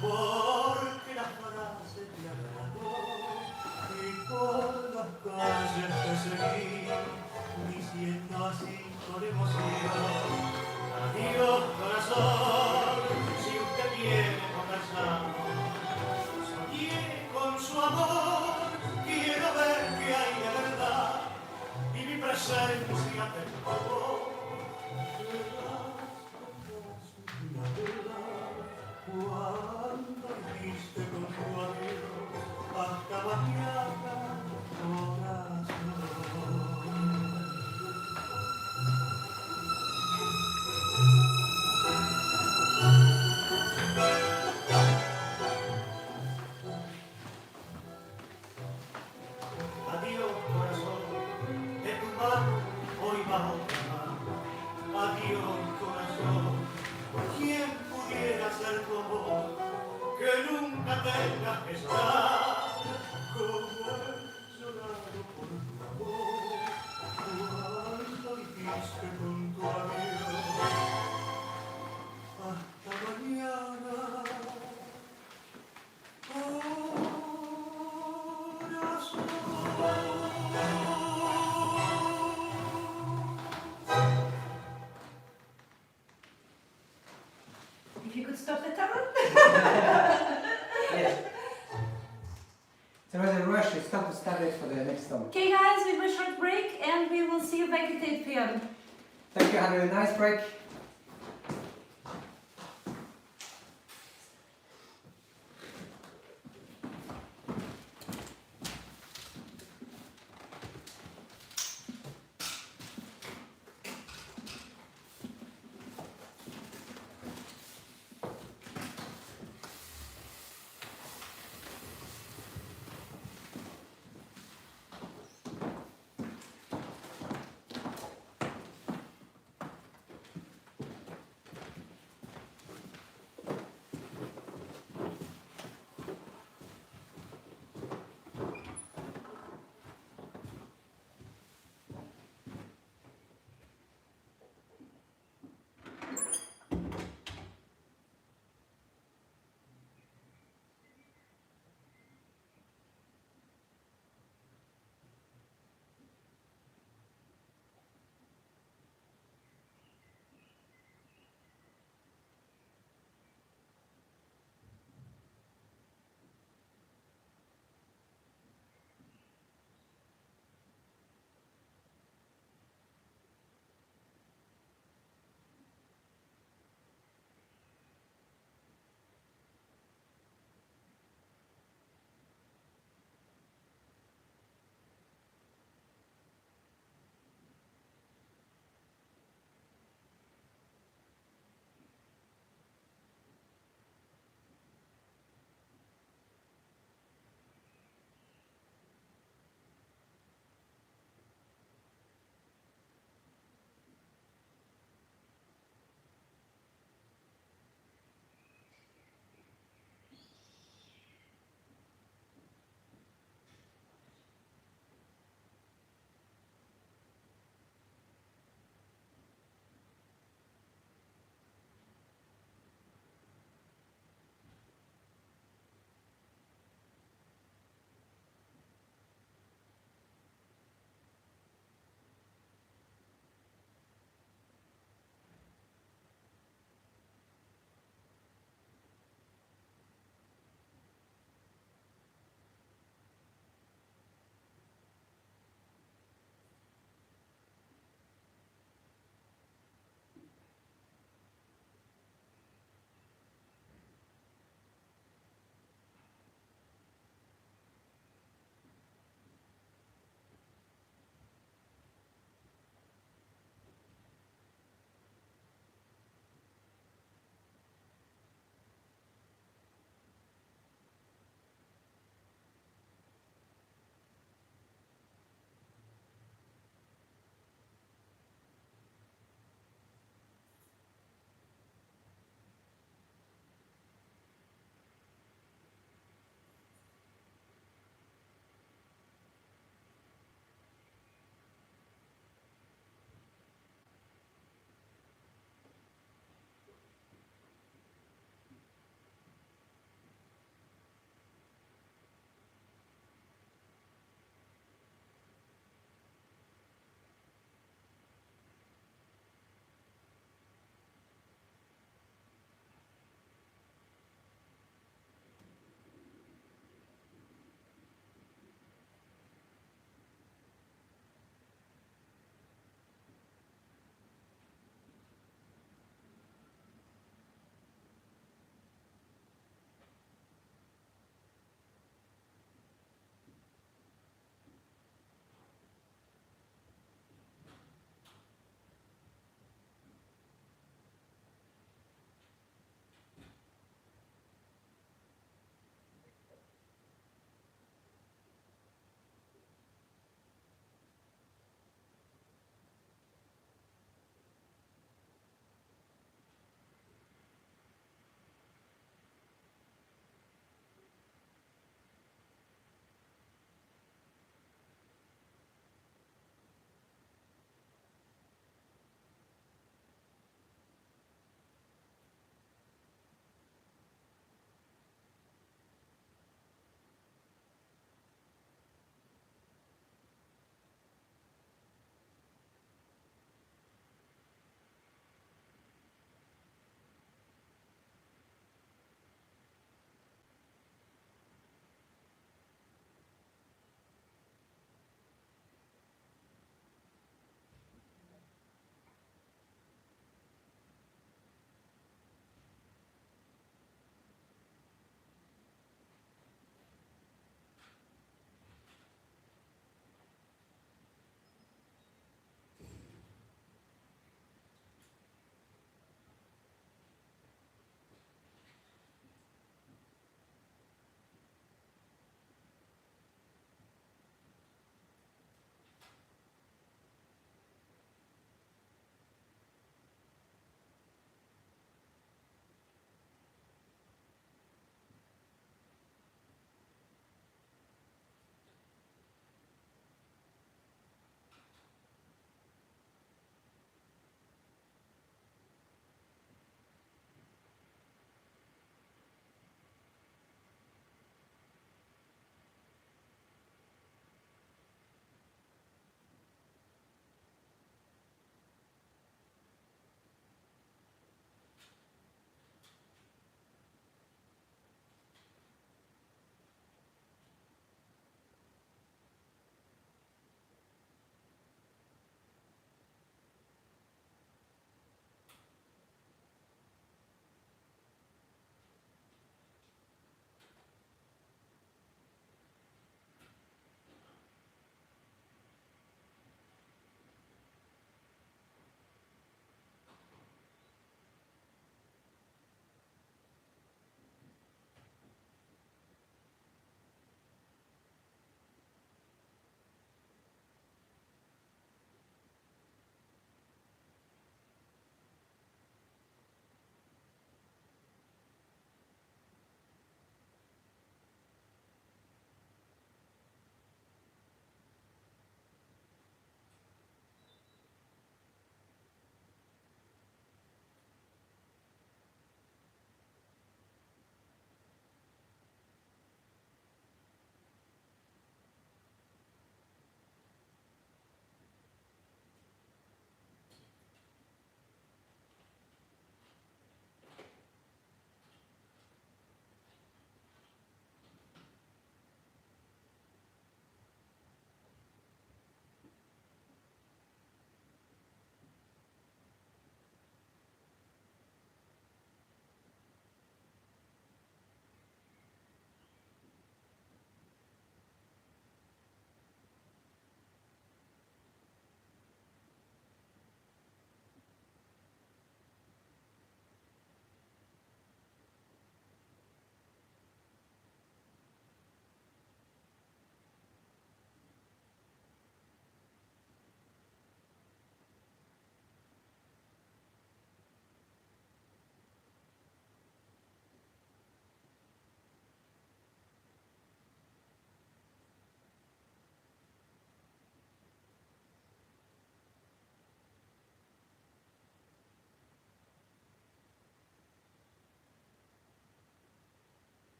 Porque las frases te agradó y por las calles te seguí, diciendo así con emoción: adiós corazón, si usted quiere conversar. Soñé con su amor, quiero ver qué hay de verdad, y mi presencia te probó. Cuando viste con tu amigo, hasta mañana, corazón. Adiós, corazón, de tu mano hoy va otra mano. Adiós, corazón, ¿quién pudiera ser tu amor? Que nunca tengas que llorar, como he llorado por tu amor, cuando dijiste con tu amigo, hasta mañana, corazón. If you could stop the timer. Yes. There was a rush, it's time to start it for the next song. Okay guys, we have a short break and we will see you back at 8 p.m. Thank you, have a nice break.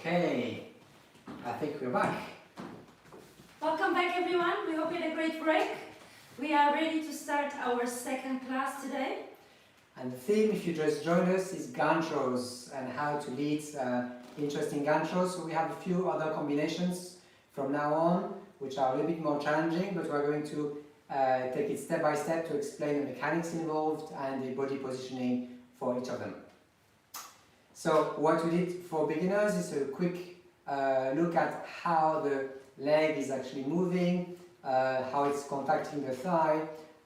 Okay, I think we're back. Welcome back everyone, we hope you had a great break. We are ready to start our second class today. And the theme, if you just joined us, is GANCHOS and how to lead interesting GANCHOS. So we have a few other combinations from now on, which are a little bit more challenging, but we're going to take it step by step to explain the mechanics involved and the body positioning for each of them. So what we did for beginners is a quick look at how the leg is actually moving, how it's contacting the thigh,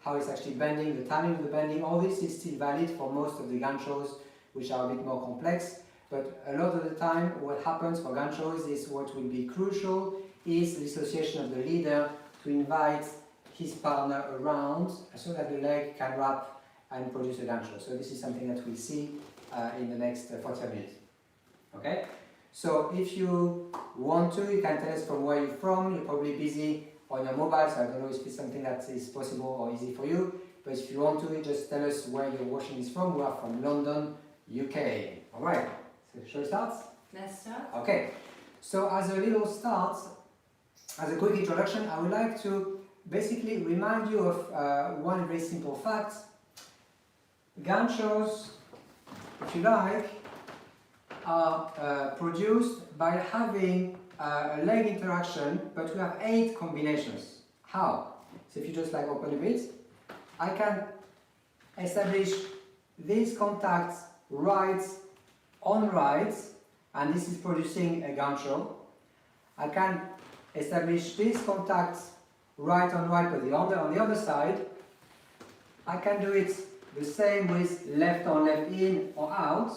how it's actually bending, the timing of the bending. All this is still valid for most of the GANCHOs, which are a bit more complex. But a lot of the time, what happens for GANCHOs is what will be crucial is the association of the leader to invite his partner around so that the leg can wrap and produce a GANCHO. So this is something that we'll see in the next 45 minutes. Okay? So if you want to, you can tell us from where you're from. You're probably busy on your mobile, so I don't know if it's something that is possible or easy for you. But if you want to, just tell us where you're watching this from. We are from London, UK. Alright, so shall we start? Let's start. Okay, so as a little start, as a quick introduction, I would like to basically remind you of one very simple fact. GANCHOs, if you like, are produced by having a leg interaction, but we have 8 combinations. How? So if you just like open a bit, I can establish these contacts right on right, and this is producing a GANCHO. I can establish these contacts right on right, but on the other side. I can do it the same with left on left in or out,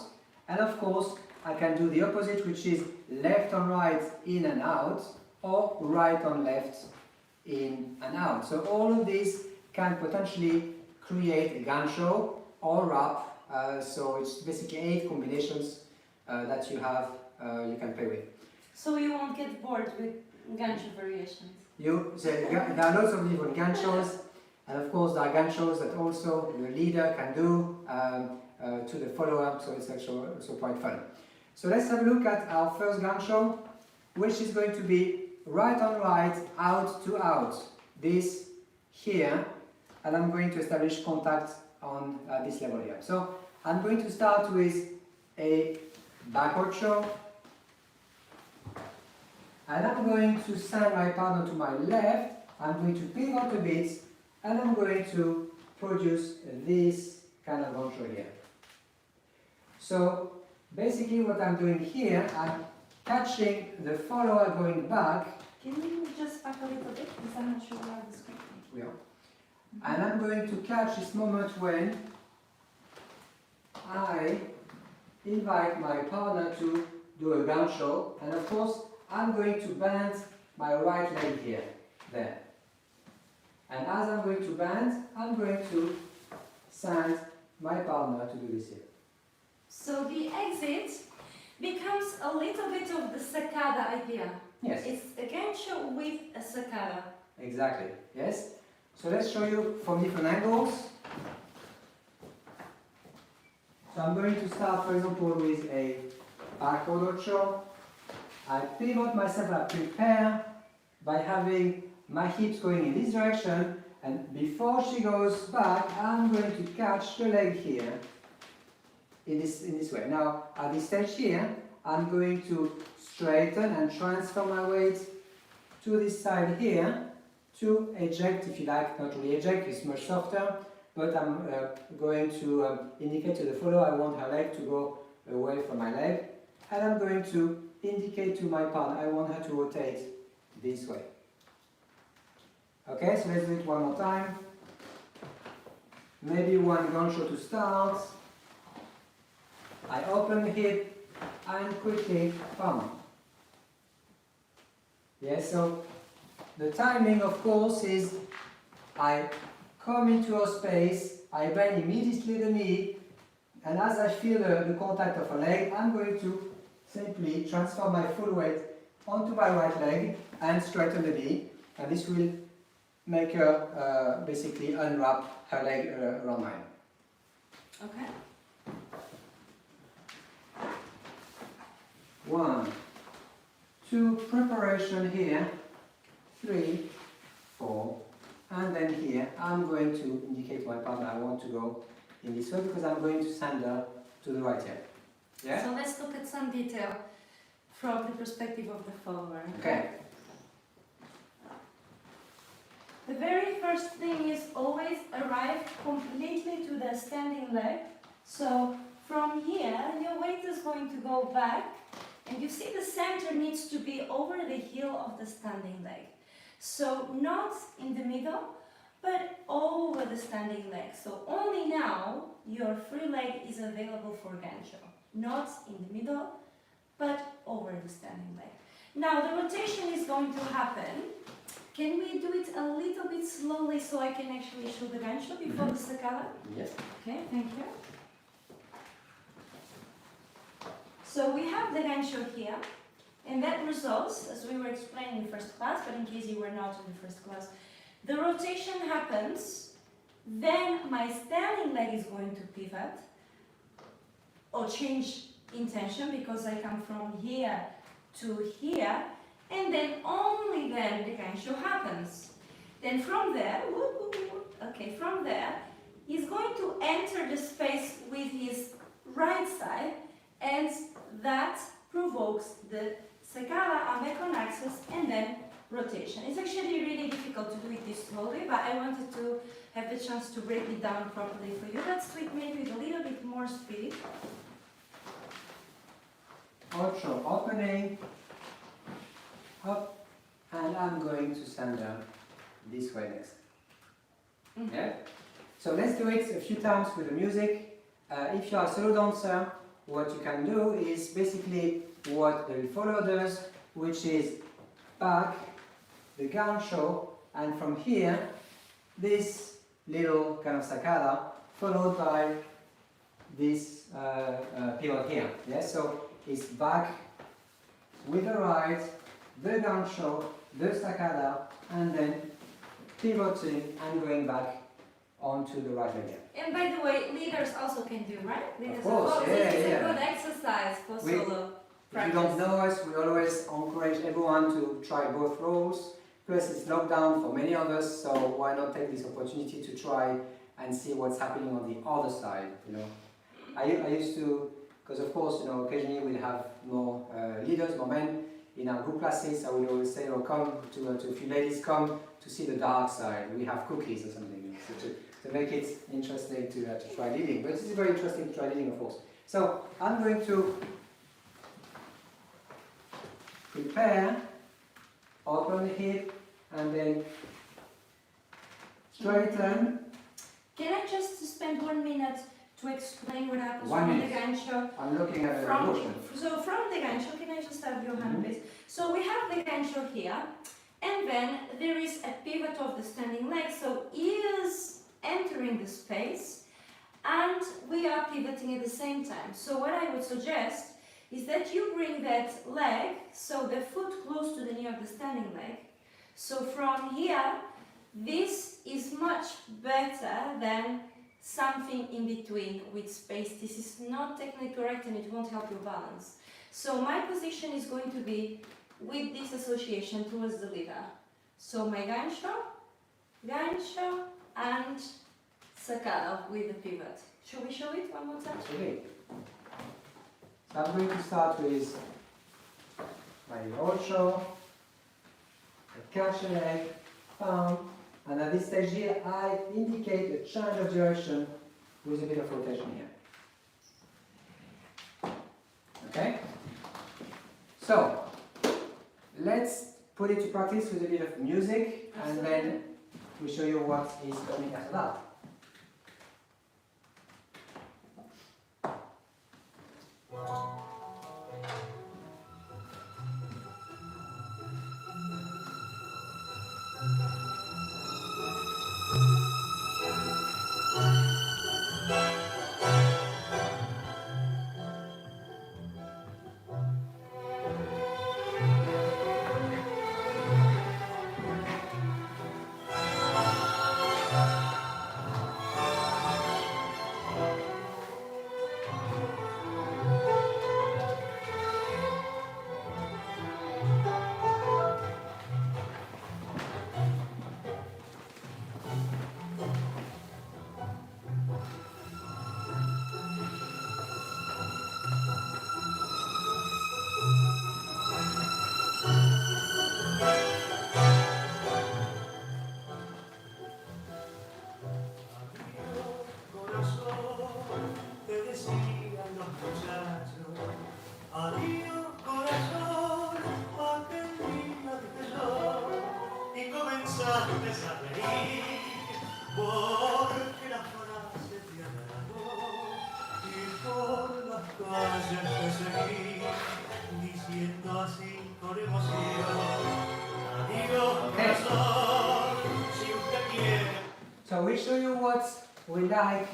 and of course I can do the opposite, which is left on right in and out, or right on left in and out. So all of these can potentially create a GANCHO or wrap. So it's basically 8 combinations that you have, you can play with. So you won't get bored with GANCHO variations? There are lots of different GANCHOs, and of course there are GANCHOs that also the leader can do to the follow-up, so it's actually also quite fun. So let's have a look at our first GANCHO, which is going to be right on right, out to out. This here, and I'm going to establish contact on this level here. So I'm going to start with a backward show, and I'm going to send my partner to my left. I'm going to pivot a bit, and I'm going to produce this kind of GANCHO here. So basically what I'm doing here, I'm catching the follower going back. Can you just back a little bit, because I'm not sure where the screen is. Yeah. And I'm going to catch this moment when I invite my partner to do a GANCHO, and of course I'm going to bend my right leg here, there. And as I'm going to bend, I'm going to send my partner to do this here. So the exit becomes a little bit of the saccada idea. Yes. It's a GANCHO with a saccada. Exactly, yes. So let's show you from different angles. So I'm going to start, for example, with a backward ocho. I pivot myself, I prepare by having my hips going in this direction, and before she goes back, I'm going to catch the leg here in this way. Now, at this stage here, I'm going to straighten and transfer my weight to this side here to eject, if you like, not really eject, it's much softer, but I'm going to indicate to the follower I want her leg to go away from my leg, and I'm going to indicate to my partner I want her to rotate this way. Okay, so let's do it one more time. Maybe one GANCHO to start. I open the hip and quickly palm. Yes, so the timing, of course, is I come into a space, I bend immediately the knee, and as I feel the contact of a leg, I'm going to simply transfer my full weight onto my right leg and straighten the knee, and this will make her basically unwrap her leg around mine. Okay. 1, 2 preparation here, 3, 4, and then here I'm going to indicate to my partner I want to go in this way because I'm going to send her to the right here. Yeah? So let's look at some detail from the perspective of the follower. Okay. The very first thing is always arrive completely to the standing leg. So from here, your weight is going to go back, and you see the center needs to be over the heel of the standing leg. So not in the middle, but over the standing leg. So only now your free leg is available for gancho. Not in the middle, but over the standing leg. Now the rotation is going to happen. Can we do it a little bit slowly so I can actually show the gancho before the sacada? Yes. Okay, thank you. So we have the gancho here, and that results, as we were explaining in first class, but in case you were not in the first class, the rotation happens, then my standing leg is going to pivot, or change intention because I come from here to here, and then only then the gancho happens. Then from there, from there, he's going to enter the space with his right side, and that provokes the sacada and back on axis, and then rotation. It's actually really difficult to do it this slowly, but I wanted to have the chance to break it down properly for you. Let's do it maybe with a little bit more speed. Ocho, opening, up, and I'm going to send her this way next. Yeah? So let's do it a few times with the music. If you are a solo dancer, what you can do is basically what the follower does, which is back, the gancho, and from here, this little kind of sacada, followed by this pivot here. Yeah? So it's back with the right, the gancho, the sacada, and then pivoting and going back onto the right leg. And by the way, leaders also can do, right? Leaders Of course, this is yeah. a good exercise for solo If you practice. don't know us, we always encourage everyone to try both roles. Plus, it's lockdown for many of us, so why not take this opportunity to try and see what's happening on the other side, you know. I used to, because of course, you know, occasionally we have more leaders, more men in our group classes. I would always say, oh, come to a few ladies, come to see the dark side. We have cookies or something, so to make it interesting to try leading. But it is very interesting to try leading, of course. So I'm going to prepare, open the hip, and then straighten. Can I just spend 1 minute to explain what happens 1 from the minute. gancho? I'm looking at the From, motion. so from the gancho, can I just have your hand please? So we have the gancho here, and then there is a pivot of the standing leg, so he is entering the space, and we are pivoting at the same time. So what I would suggest is that you bring that leg, so the foot close to the knee of the standing leg. So from here, this is much better than something in between with space. This is not technically correct and it won't help your balance. So my position is going to be with this association towards the leader. So my gancho, and sacada with the pivot. Shall we show it one more time? Okay. So I'm going to start with my ocho, I catch the leg, palm, and at this stage here I indicate a change of direction with a bit of rotation here. Okay? So, let's put it to practice with a bit of music, and then we show you what is coming after that. los muchachos. Adiós corazón, aquel día de terror, y comenzaste a reír, porque la frase te agradó, y por las calles te seguí, diciendo así con emoción, adiós corazón, si usted quiere. So we'll show you what we like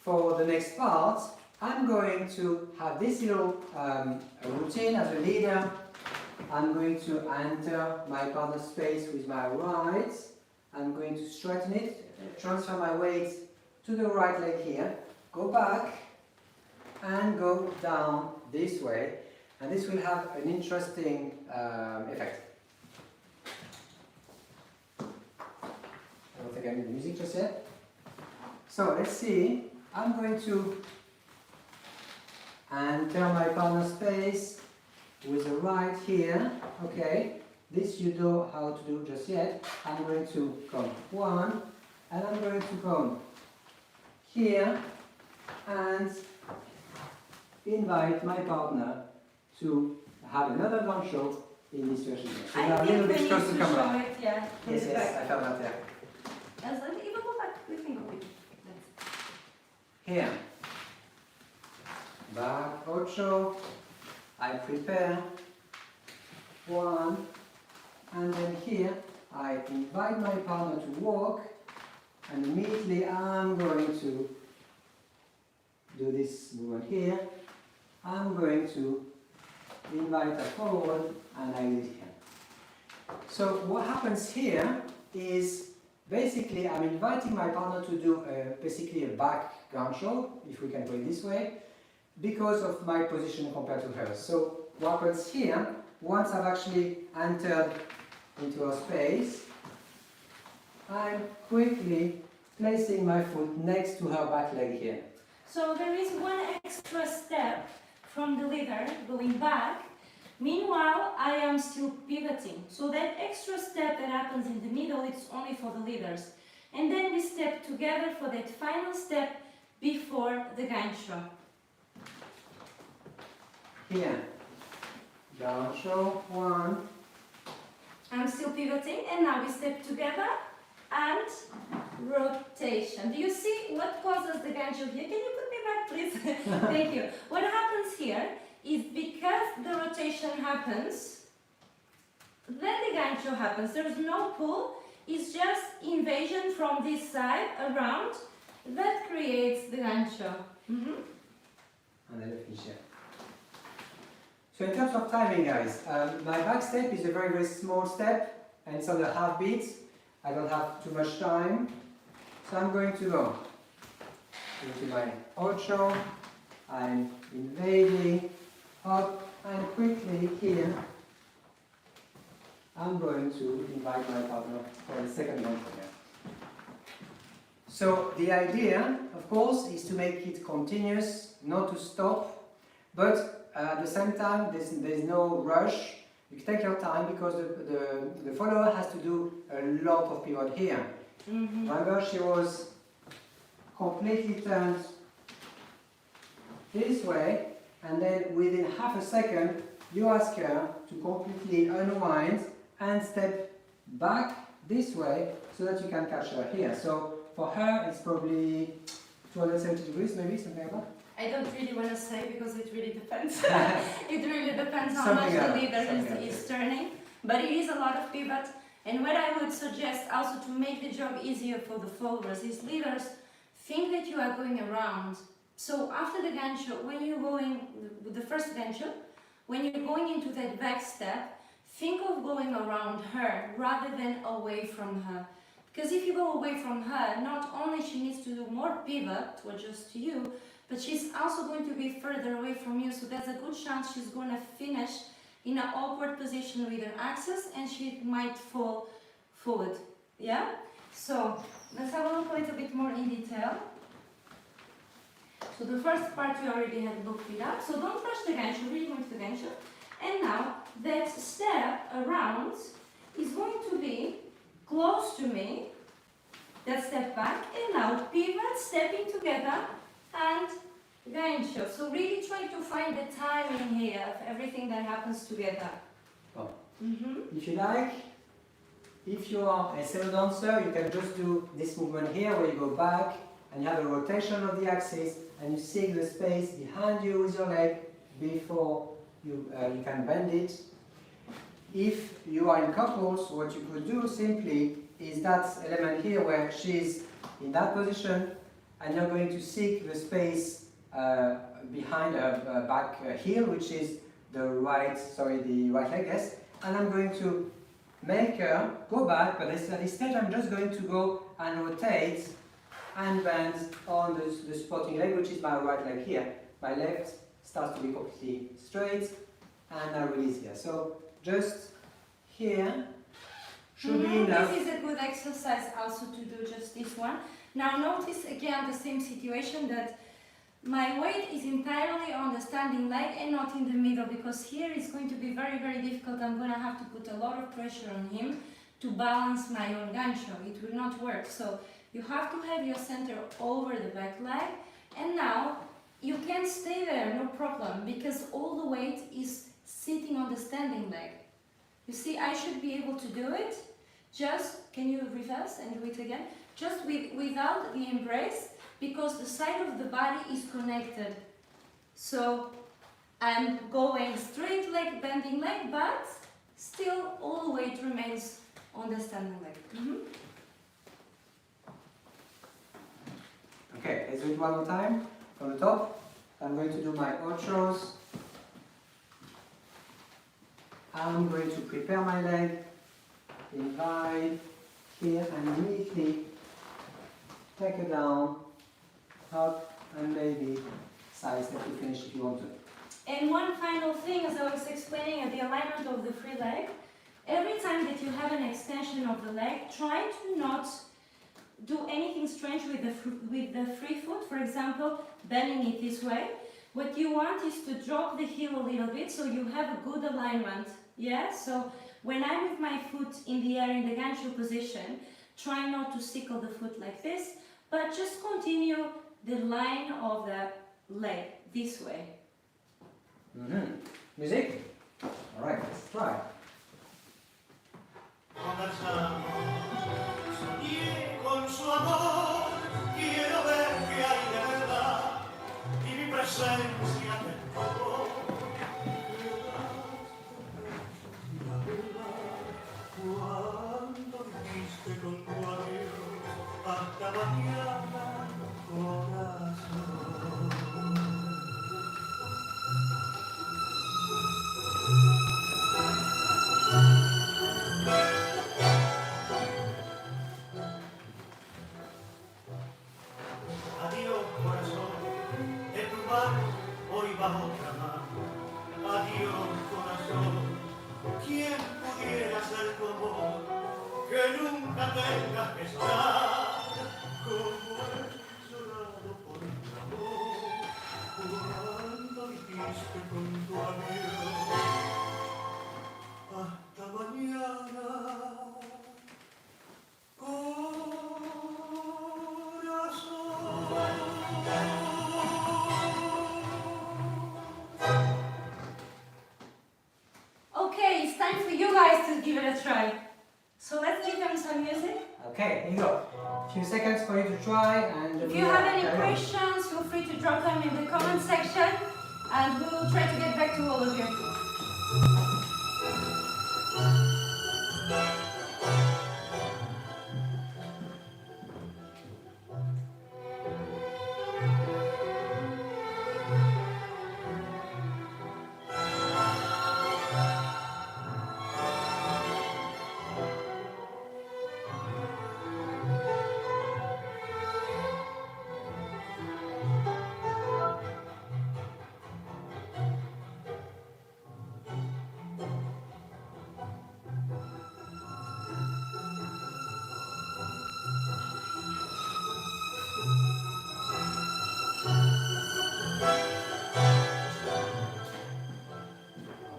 for the next part. I'm going to have this little routine as a leader. I'm going to enter my partner space with my right. I'm going to straighten it, transfer my weight to the right leg here, go back and go down this way, and this will have an interesting effect. I don't think I need the music just yet. So let's see, I'm going to enter my partner space with the right here. Okay, this you know how to do just yet. I'm going to come one, and I'm going to come here and invite my partner to have another gancho in this version. So I now a think little we bit need close to to show camera. it, yeah. from Yes, the yes, back. I felt that there. As well, even go back, we can go with it. Here, back ocho, I prepare one, and then here I invite my partner to walk, and immediately I'm going to do this movement here. I'm going to invite her forward, and I lead here. So what happens here is basically I'm inviting my partner to do basically a back gancho, if we can put it this way, because of my position compared to hers. So what happens here, once I've actually entered into her space, I'm quickly placing my foot next to her back leg here. So there is one extra step from the leader going back. Meanwhile, I am still pivoting. So that extra step that happens in the middle, it's only for the leaders. And then we step together for that final step before the gancho. Here, gancho, one, I'm still pivoting, and now we step together and rotation. Do you see what causes the gancho here? Can you put me back, please? Thank you. What happens here is because the rotation happens, then the gancho happens. There's no pull, it's just invasion from this side around that creates the gancho. and then the finish here. So in terms of timing, guys, my back step is a very, very small step, and it's on the half beat. I don't have too much time, so I'm going to go into my ocho. I'm invading up, and quickly here I'm going to invite my partner for the second one here. So the idea, of course, is to make it continuous, not to stop, but at the same time there's no rush. You take your time because the follower has to do a lot of pivot here. Remember, she was completely turned this way, and then within half a second you ask her to completely unwind and step back this way so that you can catch her here. So for her it's probably 270 degrees, maybe, something like that. I don't really want to say because it really depends. It really depends how much the leader is turning, but it is a lot of pivot. And what I would suggest also to make the job easier for the followers is leaders think that you are going around. So after the gancho, when you're going, the first gancho, when you're going into that back step, think of going around her rather than away from her. Because if you go away from her, not only she needs to do more pivot to adjust to you, but she's also going to be further away from you, so there's a good chance she's going to finish in an awkward position with her axis and she might fall forward. Yeah? So let's have a look a little bit more in detail. So the first part we already had looked it up, so don't rush the gancho, really going to the gancho. And now that step around is going to be close to me, that step back, and now pivot, stepping together and Gancho. So really try to find the timing here of everything that happens together. Oh. Mm-hmm. If you like, if you are a solo dancer, you can just do this movement here where you go back and you have a rotation of the axis and you seek the space behind you with your leg before you can bend it. If you are in couples, what you could do simply is that element here where she's in that position and you're going to seek the space behind her back heel, which is the right leg, yes. And I'm going to make her go back, but at this stage I'm just going to go and rotate and bend on the supporting leg, which is my right leg here. My left starts to be completely straight and I release here. So just here should be enough. This is a good exercise also to do just this one. Now notice again the same situation, that my weight is entirely on the standing leg and not in the middle, because here it's going to be very, very difficult. I'm going to have to put a lot of pressure on him to balance my own gancho. It will not work. So you have to have your center over the back leg, and now you can stay there, no problem, because all the weight is sitting on the standing leg. You see, I should be able to do it. Just, can you reverse and do it again? Just without the embrace, because the side of the body is connected. So I'm going straight leg, bending leg, but still all the weight remains on the standing leg. Mm-hmm. Okay, let's do it one more time from the top. I'm going to do my ochos. I'm going to prepare my leg, invite here and immediately take it down, up, and maybe side step to finish if you want to. And one final thing, as I was explaining at the alignment of the free leg, every time that you have an extension of the leg, try to not do anything strange with the free foot. For example, bending it this way. What you want is to drop the heel a little bit so you have a good alignment. Yeah, so when I'm with my foot in the air in the gancho position, try not to sickle the foot like this, but just continue the line of the leg this way. Mm-hmm. Music? Alright, let's try. Soñé con su amor, quiero ver que hay de verdad y mi presencia te tocó. Cuando dijiste con tu adiós, hasta mañana, corazón. Adiós, corazón, de tu mano hoy bajo otra mano. Adiós, corazón, ¿quién pudiera ser tu amor? Que nunca tengas que estar como he llorado por tu amor. Cuando dijiste con tu adiós, hasta mañana. Okay, it's time for you guys to give it a try. So let's give them some music. Okay, here you go. A few seconds for you to try and... If you have any questions, feel free to drop them in the comment section and we will try to get back to all of you.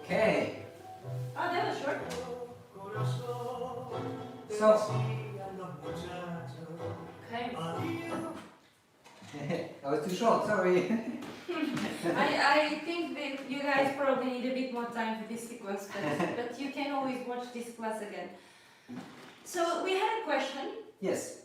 Okay. Oh, that was short. So... Okay. that was too short, sorry. I think that you guys probably need a bit more time for this sequence, but you can always watch this class again. So we had a question. Yes.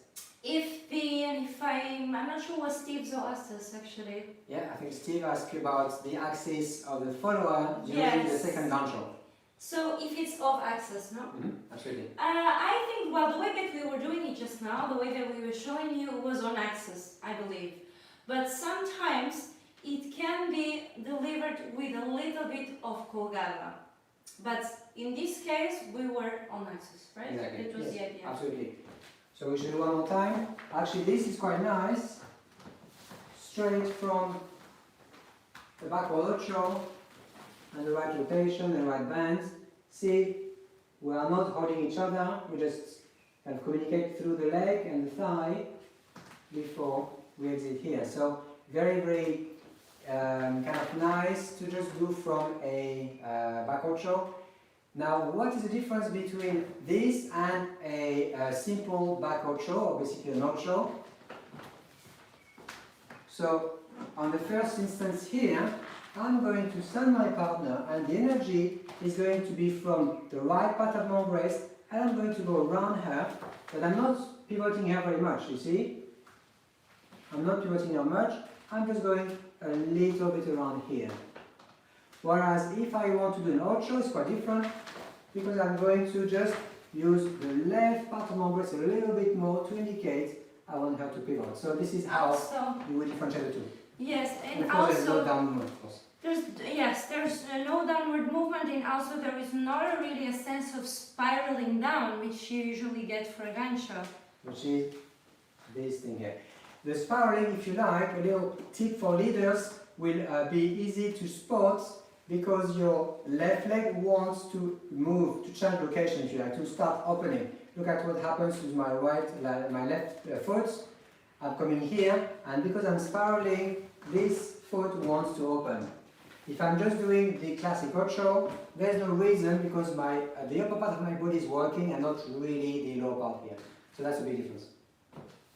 I'm not sure what Steve's asked us actually. Yeah, I think Steve asked you about the axis of the follower during the second gancho. So if it's off axis, no? Absolutely. I think, well, the way that we were doing it just now, the way that we were showing you was on axis, I believe. But sometimes it can be delivered with a little bit of colgada. But in this case, we were on axis, right? Exactly. That was the idea. Absolutely. So we should do one more time. Actually, this is quite nice. Straight from the backward ocho and the right rotation and right bands. See, we are not holding each other. We just kind of communicate through the leg and the thigh before we exit here. So very, very kind of nice to just do from a back ocho. Now, what is the difference between this and a simple back ocho, or basically an ocho? So, on the first instance here, I'm going to send my partner, and the energy is going to be from the right part of my embrace, and I'm going to go around her, but I'm not pivoting her very much, you see? I'm not pivoting her much, I'm just going a little bit around here. Whereas if I want to do an ocho, it's quite different, because I'm going to just use the left part of my embrace a little bit more to indicate I want her to pivot. So this is how you would differentiate the two. Yes, and of course also there's no down movement, of course. There's no downward movement, and also there is not really a sense of spiraling down, which you usually get for a gancho. Which is this thing here. The spiraling, if you like, a little tip for leaders, will be easy to spot because your left leg wants to move, to change location, if you like, to start opening. Look at what happens with my my left foot. I'm coming here, and because I'm spiraling, this foot wants to open. If I'm just doing the classic ocho, there's no reason because the upper part of my body is working and not really the lower part here. So that's a big difference.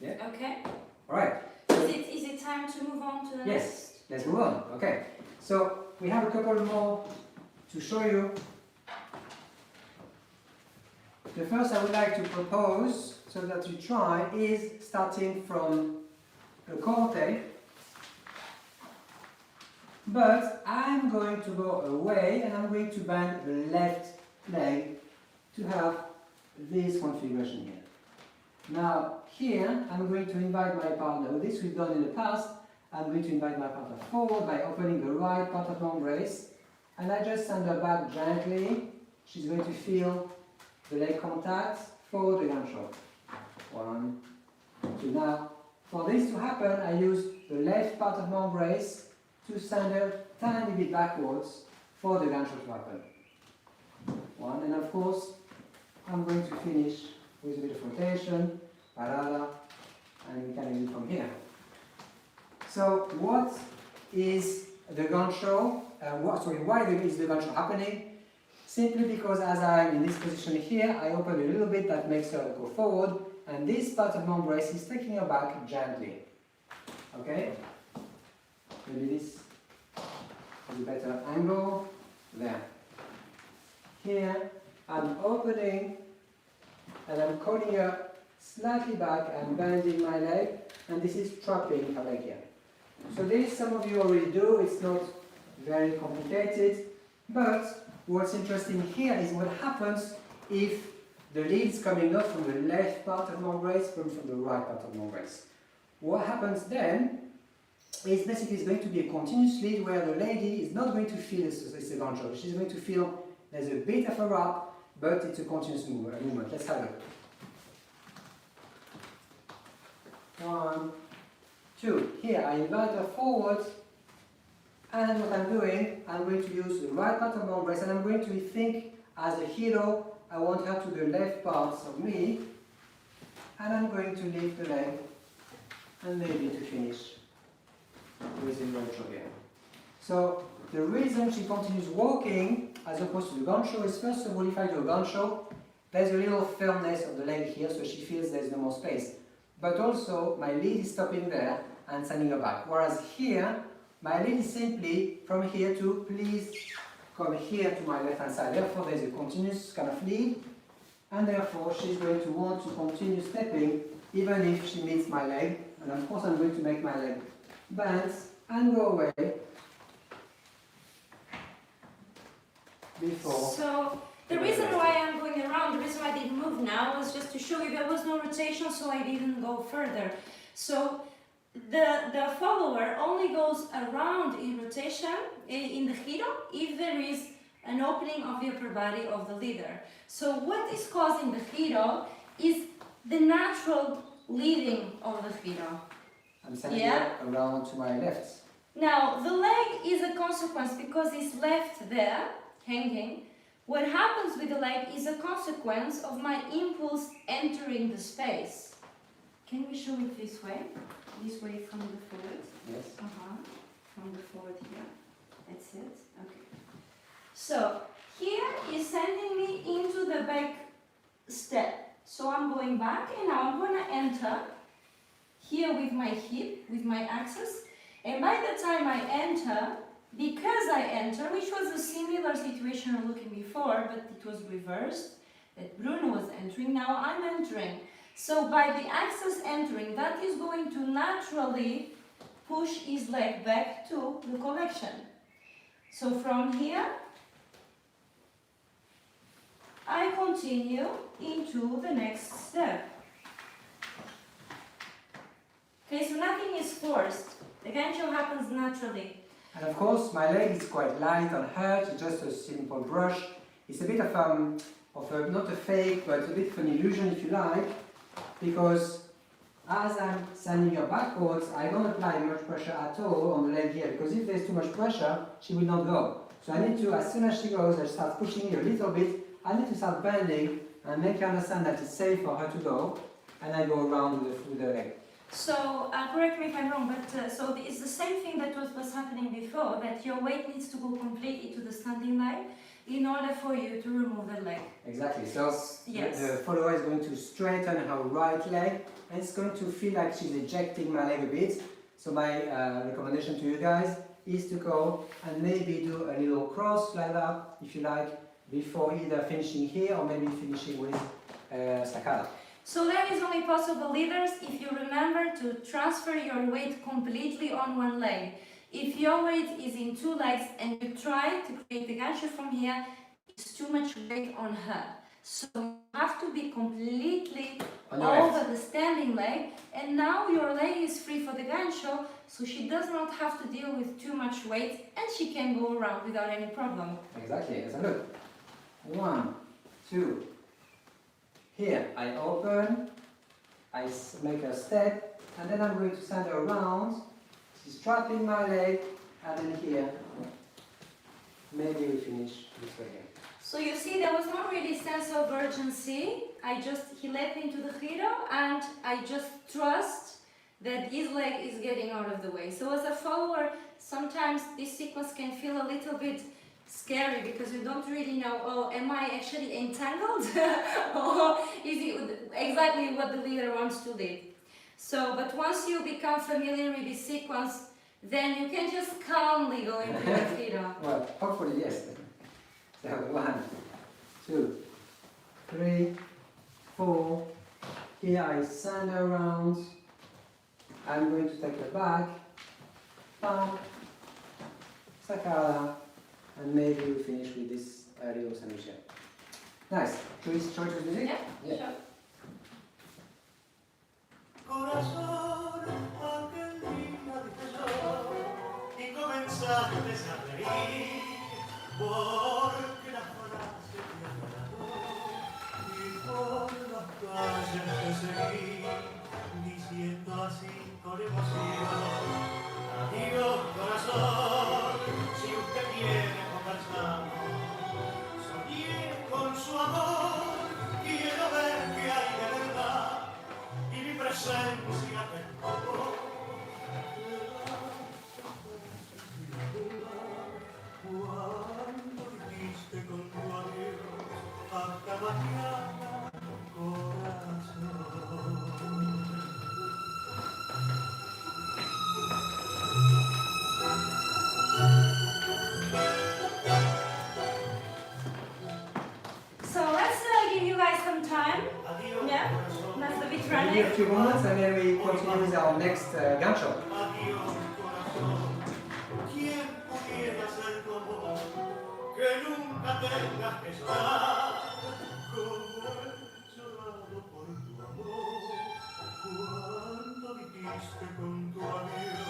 Yeah? Okay. Alright. Is it time to move on to the next? Yes, let's move on. Okay. So we have a couple more to show you. The first I would like to propose, so that you try, is starting from a corte. But I'm going to go away and I'm going to bend the left leg to have this configuration here. Now here I'm going to invite my partner, this we've done in the past, I'm going to invite my partner forward by opening the right part of my embrace, and I just send her back gently. She's going to feel the leg contact for the gancho. 1, 2. Now for this to happen I use the left part of my embrace to send her tiny bit backwards for the gancho to happen. 1, and of course I'm going to finish with a bit of rotation, parada, and we can end it from here. So what is the gancho? Why is the gancho happening? Simply because as I'm in this position here, I open a little bit that makes her go forward, and this part of my embrace is taking her back gently. Okay? Maybe this is a better angle. There. Here, I'm opening and I'm calling her slightly back and bending my leg, and this is trapping her leg here. So this some of you already do, it's not very complicated, but what's interesting here is what happens if the lead is coming not from the left part of my embrace, but from the right part of my embrace. What happens then is basically it's going to be a continuous lead where the lady is not going to feel it's a gancho. She's going to feel there's a bit of a wrap, but it's a continuous movement. Let's have a look. 1, 2. Here I invite her forward, and what I'm doing, I'm going to use the right part of my embrace, and I'm going to think as a hero. I want her to the left parts of me, and I'm going to lift the leg and maybe to finish with the gancho here. So the reason she continues walking as opposed to the gancho is, first of all, if I do a gancho, there's a little firmness of the leg here, so she feels there's no more space. But also my lead is stopping there and sending her back. Whereas here, my lead is simply from here to please come here to my left hand side. Therefore, there is a continuous kind of lead, and therefore she's going to want to continue stepping even if she meets my leg. And of course, I'm going to make my leg bend and go away before. So the reason why I'm going around, the reason why I didn't move now was just to show you there was no rotation, so I didn't go further. So the follower only goes around in rotation in the giro if there is an opening of the upper body of the leader. So what is causing the giro is the natural leading of the giro. I'm sending it around to my left. Now the leg is a consequence because it's left there hanging. What happens with the leg is a consequence of my impulse entering the space. Can we show it this way? This way from the forward? Yes. From the forward here. That's it. Okay. So here is sending me into the back step. So I'm going back and now I'm going to enter here with my hip, with my axis. And by the time I enter, because I enter, which was a similar situation I'm looking before, but it was reversed, that Bruno was entering, now I'm entering. So by the axis entering, that is going to naturally push his leg back to the collection. So from here, I continue into the next step. Okay, so nothing is forced. The gancho happens naturally. And of course, my leg is quite light on her, it's just a simple brush. It's a bit of a, not a fake, but a bit of an illusion if you like, because as I'm sending her backwards, I don't apply much pressure at all on the leg here, because if there's too much pressure, she will not go. So I need to, as soon as she goes, I start pushing her a little bit, I need to start bending and make her understand that it's safe for her to go, and I go around with the leg. So, correct me if I'm wrong, but so it's the same thing that was happening before, that your weight needs to go completely to the standing leg in order for you to remove the leg. Exactly, so yes. The follower is going to straighten her right leg, and it's going to feel like she's ejecting my leg a bit. So my recommendation to you guys is to go and maybe do a little cross like that, if you like, before either finishing here or maybe finishing with Sakara. So that is only possible, leaders, if you remember to transfer your weight completely on one leg. If your weight is in two legs and you try to create the gancho from here, it's too much weight on her. So you have to be completely over the standing leg, and now your leg is free for the gancho, so she does not have to deal with too much weight and she can go around without any problem. Exactly, let's have a look. 1, 2. Here, I open, I make a step, and then I'm going to send her around. She's strapping my leg, and then here, maybe we finish this way again. So you see, there was not really sense of urgency. He led me into the giro, and I just trust that his leg is getting out of the way. So as a follower, sometimes this sequence can feel a little bit scary because you don't really know, oh, am I actually entangled? Or is it exactly what the leader wants to lead? So, but once you become familiar with this sequence, then you can just calmly go into the giro. Well, hopefully yes. So 1, 2, 3, 4. Here I send her around. I'm going to take her back. Bam. Sakara. And maybe we finish with this little sandwich here. Nice. Should we choose music? Yeah, sure. Corazón, aquel día dije yo, y comenzaste a reír, porque las horas se te agradó, y por las calles te seguí, diciendo así con emoción, adiós corazón, si usted quiere conversar, soñé con su amor, quiero ver qué hay de verdad, y mi presencia te tocó. Cuando dijiste con tu adiós, hasta mañana, corazón. maybe a few moments and then we continue with our next gancho. Adiós, corazón. ¿Quién pudiera ser tu amor? Que nunca tengas que llorar. Como he llorado por tu amor. Cuando dijiste con tu adiós.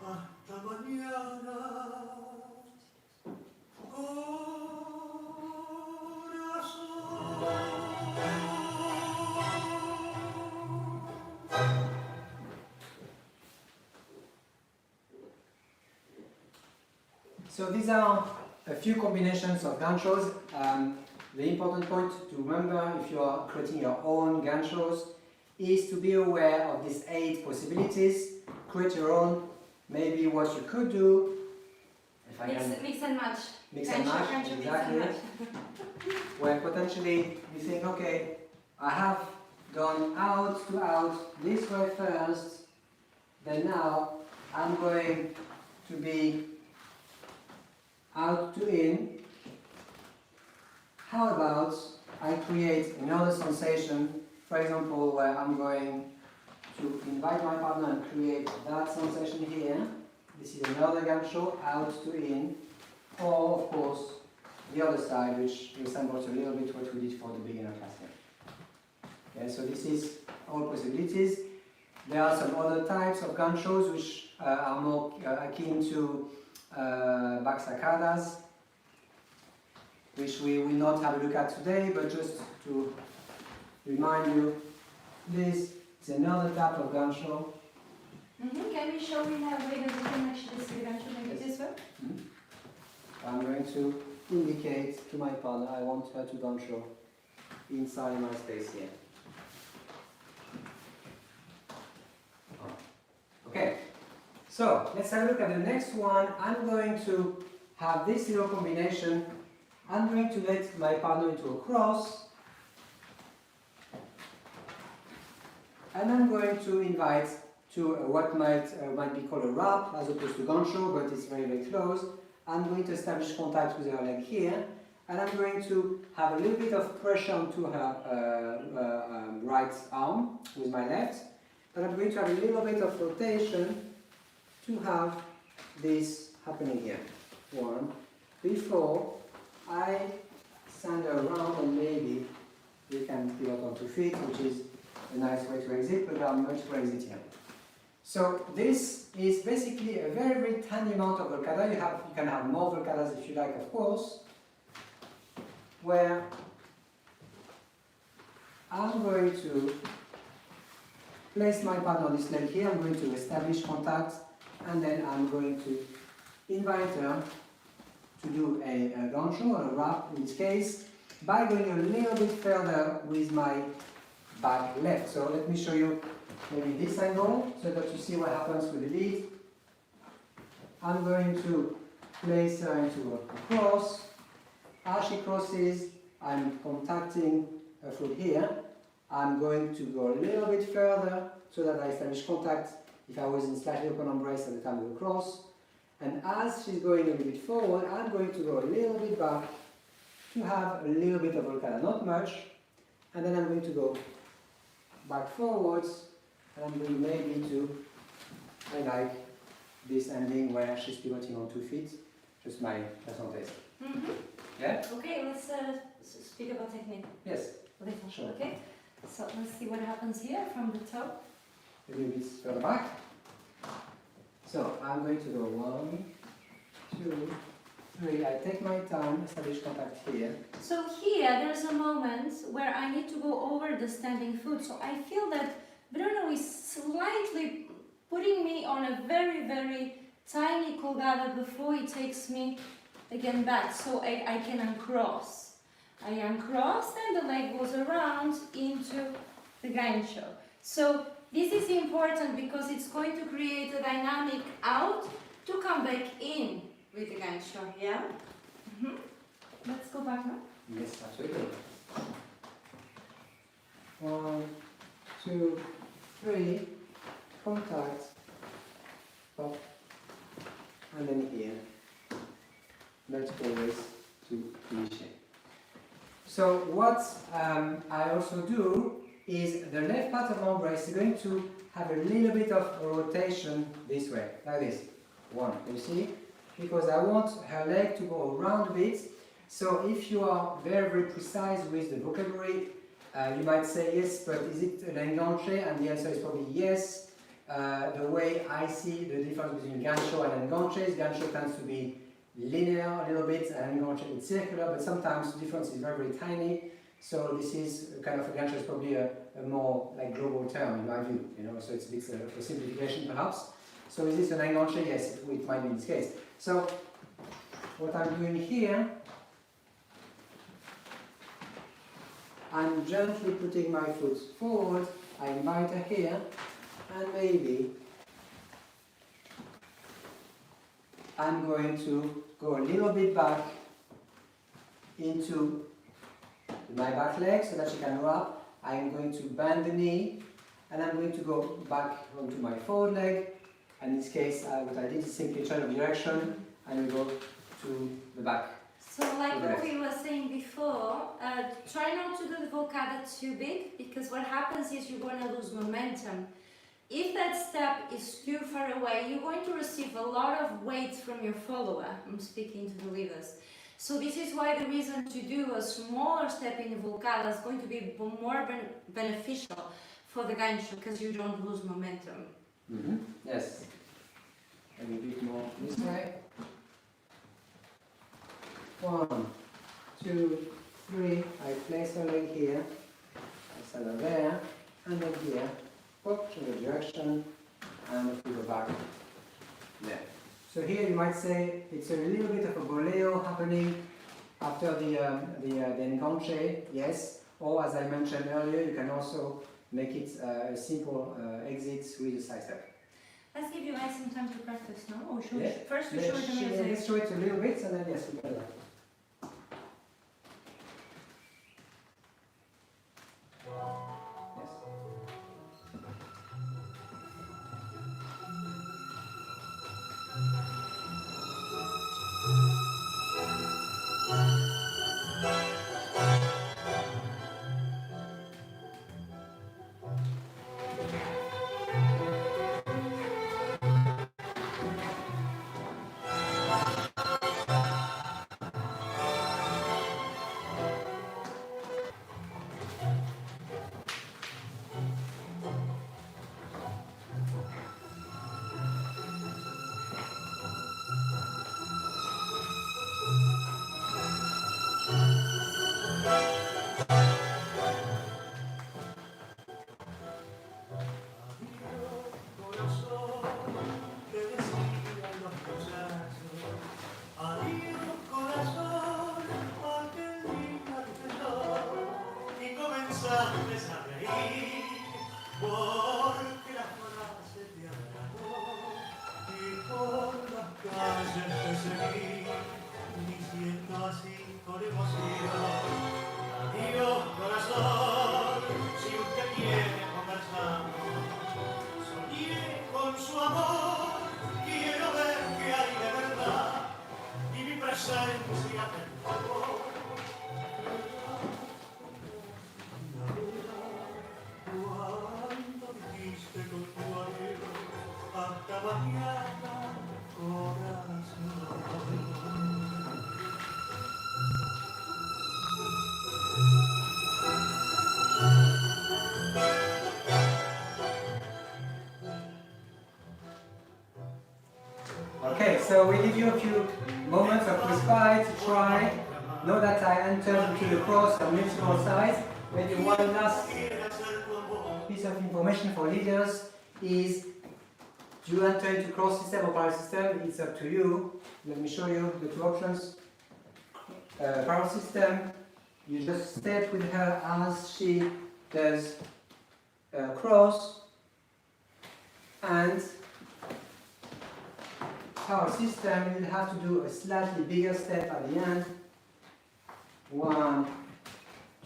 Hasta mañana. So these are a few combinations of ganchos. The important point to remember if you are creating your own ganchos is to be aware of these 8 possibilities. Create your own. Maybe what you could do, if I can Mix and match. mix and match, Gancho, exactly. mix and match. Where potentially you think, okay, I have gone out to out this way first, then now I'm going to be out to in. How about I create another sensation, for example, where I'm going to invite my partner and create that sensation here. This is another gancho, out to in, or of course the other side, which resembles a little bit what we did for the beginner class here. Okay, so this is all possibilities. There are some other types of ganchos which are more akin to back sacadas, which we will not have a look at today, but just to remind you, this is another type of gancho. Can we show in a way that we can actually see the gancho like this way? I'm going to indicate to my partner I want her to gancho inside my space here. Okay, so let's have a look at the next one. I'm going to have this little combination. I'm going to let my partner into a cross. And I'm going to invite to what might be called a wrap as opposed to gancho, but it's very, very close. I'm going to establish contact with her leg here, and I'm going to have a little bit of pressure onto her right arm with my left, but I'm going to have a little bit of rotation to have this happening here. One, before I send her around, and maybe we can pivot on 2 feet, which is a nice way to exit, but there are multiple exits here. So this is basically a very, very tiny amount of volcada. You can have more volcadas if you like, of course, where I'm going to place my partner on this leg here. I'm going to establish contact, and then I'm going to invite her to do a gancho or a wrap in this case by going a little bit further with my back left. So let me show you maybe this angle so that you see what happens with the lead. I'm going to place her into a cross. As she crosses, I'm contacting her foot here. I'm going to go a little bit further so that I establish contact if I was in slightly open embrace at the time of the cross. And as she's going a little bit forward, I'm going to go a little bit back to have a little bit of volcada, not much. And then I'm going to go back forwards, and I'm going maybe to, I like this ending where she's pivoting on 2 feet, just my personal taste. Yeah? Okay, let's speak about technique. Yes. Little. Sure. Okay, so let's see what happens here from the top. A little bit further back. So I'm going to go 1, 2, 3. I take my time, establish contact here. So here, there's a moment where I need to go over the standing foot. So I feel that Bruno is slightly putting me on a very, very tiny colgada before he takes me again back. So I can uncross. I uncross and the leg goes around into the gancho. So this is important because it's going to create a dynamic out to come back in with the gancho, yeah? Let's go back now. Yes, absolutely. 1, 2, 3, contact, up, and then here. Multiple ways to finish it. So what I also do is the left part of my embrace is going to have a little bit of rotation this way, like this. One, you see? Because I want her leg to go around a bit. So if you are very, very precise with the vocabulary, you might say yes, but is it an enganche? And the answer is probably yes. The way I see the difference between gancho and enganche is gancho tends to be linear a little bit and enganche is circular, but sometimes the difference is very, very tiny. So this is kind of a gancho is probably a more like global term in my view, you know, so it's a bit of a simplification perhaps. So is this an enganche? Yes, it might be in this case. So what I'm doing here, I'm gently putting my foot forward, I invite her here, and maybe I'm going to go a little bit back into my back leg so that she can wrap. I'm going to bend the knee and I'm going to go back onto my forward leg. And in this case, what I did is simply change of direction and we go to the back. So like what we were saying before, try not to do the vocada too big, because what happens is you're going to lose momentum. If that step is too far away, you're going to receive a lot of weight from your follower. I'm speaking to the leaders. So this is why the reason to do a smaller step in the vocada is going to be more beneficial for the gancho, because you don't lose momentum. Mm-hmm. Yes. And a bit more this way. 1, 2, 3. I place her leg here. I set her there, and then here. Pop, change the direction, and if we go back there. So here you might say it's a little bit of a boleo happening after the enganche, yes. Or as I mentioned earlier, you can also make it a simple exit with a side step. Let's give you guys some time to practice now. Or should Yeah. first we show it the music? Let's show it a little bit, and then yes, we can. Okay, so we give you a few moments of respite to try. Know that I entered into the course on multiple sides. Maybe one last piece of information for leaders is, do you enter into cross system or parallel system? It's up to you. Let me show you the two options. Parallel system, you just step with her as she does cross, and power system, you'll have to do a slightly bigger step at the end. 1,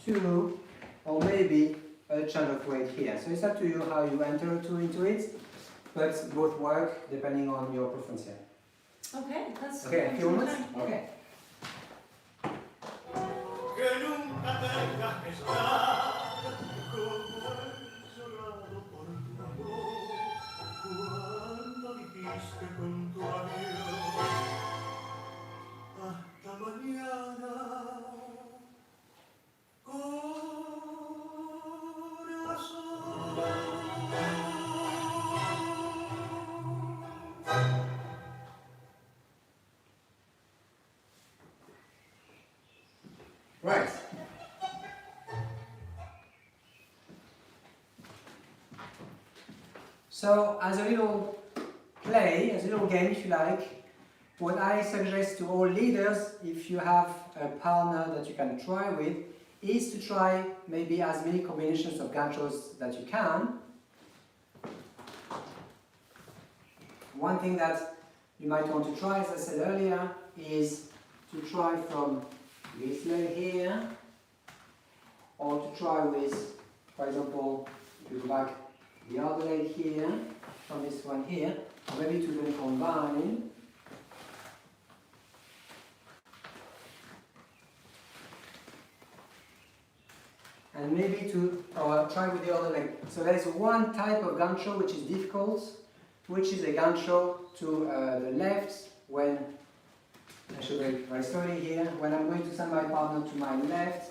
2, or maybe a chunk of weight here. So it's up to you how you enter into it, but both work depending on your preference here. Okay, that's okay. A few moments. Okay. Que nunca tengas que estar como triste con tu adiós. Hasta mañana, corazón. Right. So, as a little play, as a little game if you like, what I suggest to all leaders, if you have a partner that you can try with, is to try maybe as many combinations of ganchos that you can. One thing that you might want to try, as I said earlier, is to try from this leg here, or to try with, for example, if you go back the other leg here, from this one here, or maybe to then combine. And maybe to try with the other leg. So there's one type of gancho which is difficult, which is a gancho to the left when, I should write very slowly here, when I'm going to send my partner to my left,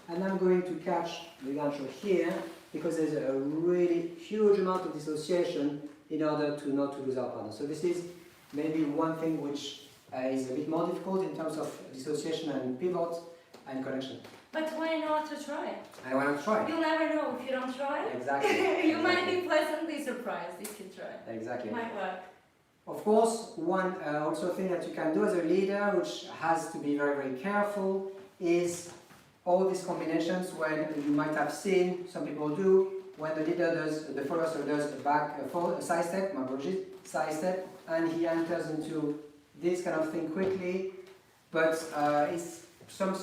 and I'm going to catch the gancho here, because there's a really huge amount of dissociation in order to not to lose our partner. So this is maybe one thing which is a bit more difficult in terms of dissociation and pivot and connection. But why not to try? I want to try. You'll never know if you don't try. Exactly. You might be pleasantly surprised if you try. Exactly. Might work. Of course, one also thing that you can do as a leader, which has to be very, very careful, is all these combinations when you might have seen, some people do, when the leader does, the follower does a side step, my apologies, side step, and he enters into this kind of thing quickly, but it's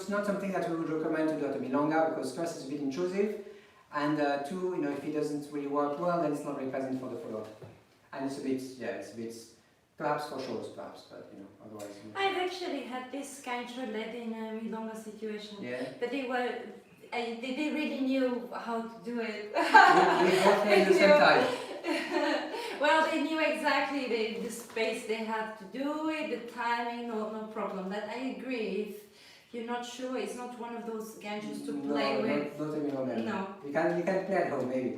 not something that we would recommend to do at a milonga, because first it's a bit intrusive, and two, if it doesn't really work well, then it's not very pleasant for the follower. And it's a bit, perhaps for shows, perhaps, but otherwise. I've actually had this gancho led in a milonga situation. Yeah. But they really knew how to do it. We both came at the same time. Well, they knew exactly the space they had to do it, the timing, no problem. But I agree, if you're not sure, it's not one of those ganchos to play with. Not a milonga. No. You can play at home, maybe.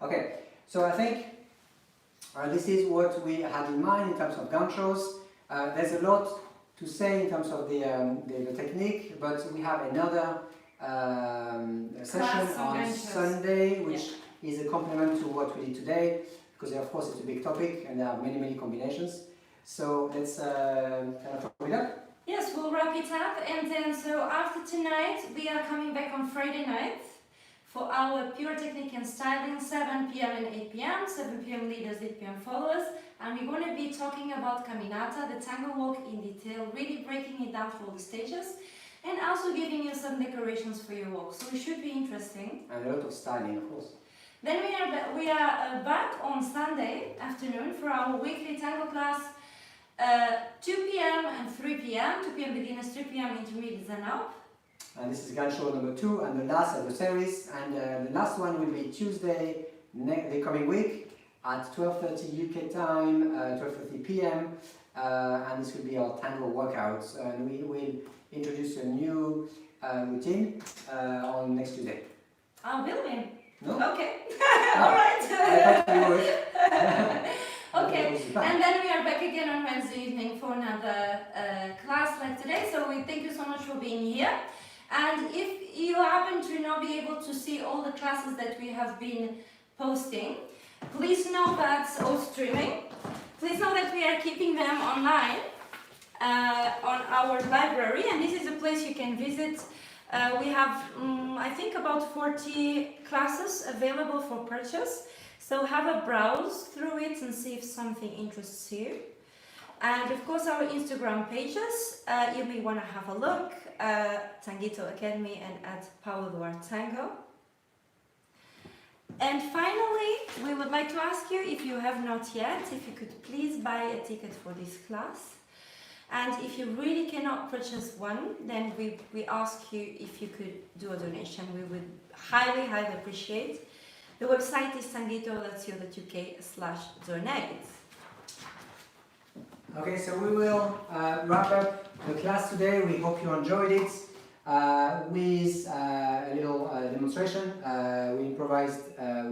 Okay, so I think this is what we had in mind in terms of ganchos. There's a lot to say in terms of the technique, but we have another session on Sunday, which is a complement to what we did today, because of course it's a big topic and there are many, many combinations. So let's kind of wrap it up. Yes, we'll wrap it up, and then so after tonight we are coming back on Friday night for our pure technique and styling, 7 p.m. and 8 p.m, 7 p.m. leaders, 8 p.m. followers, and we're going to be talking about caminata, the tango walk in detail, really breaking it down for all the stages, and also giving you some decorations for your walk, so it should be interesting. And a lot of styling, of course. Then we are back on Sunday afternoon for our weekly tango class, 2 p.m. and 3 p.m, 2 p.m. beginners, 3 p.m. intermediates and up. And this is Gancho number 2 and the last of the series, and the last one will be Tuesday the coming week at 12:30 UK time, 12:30 p.m, and this will be our tango workouts, and we will introduce a new routine on next Tuesday. Oh, will we? No? Okay. No. All right. I thought you would. Okay, and then we are back again on Wednesday evening for another class like today, so we thank you so much for being here. And if you happen to not be able to see all the classes that we have been posting, please know that, or streaming, please know that we are keeping them online on our library, and this is a place you can visit. We have, I think, about 40 classes available for purchase, so have a browse through it and see if something interests you. And of course our Instagram pages, you may want to have a look, Tanguito Academy and at Paula Duarte Tango. And finally, we would like to ask you, if you have not yet, if you could please buy a ticket for this class. And if you really cannot purchase one, then we ask you if you could do a donation. We would highly, highly appreciate. The website is tanguito.co.uk/donate. Okay, so we will wrap up the class today. We hope you enjoyed it with a little demonstration. We improvised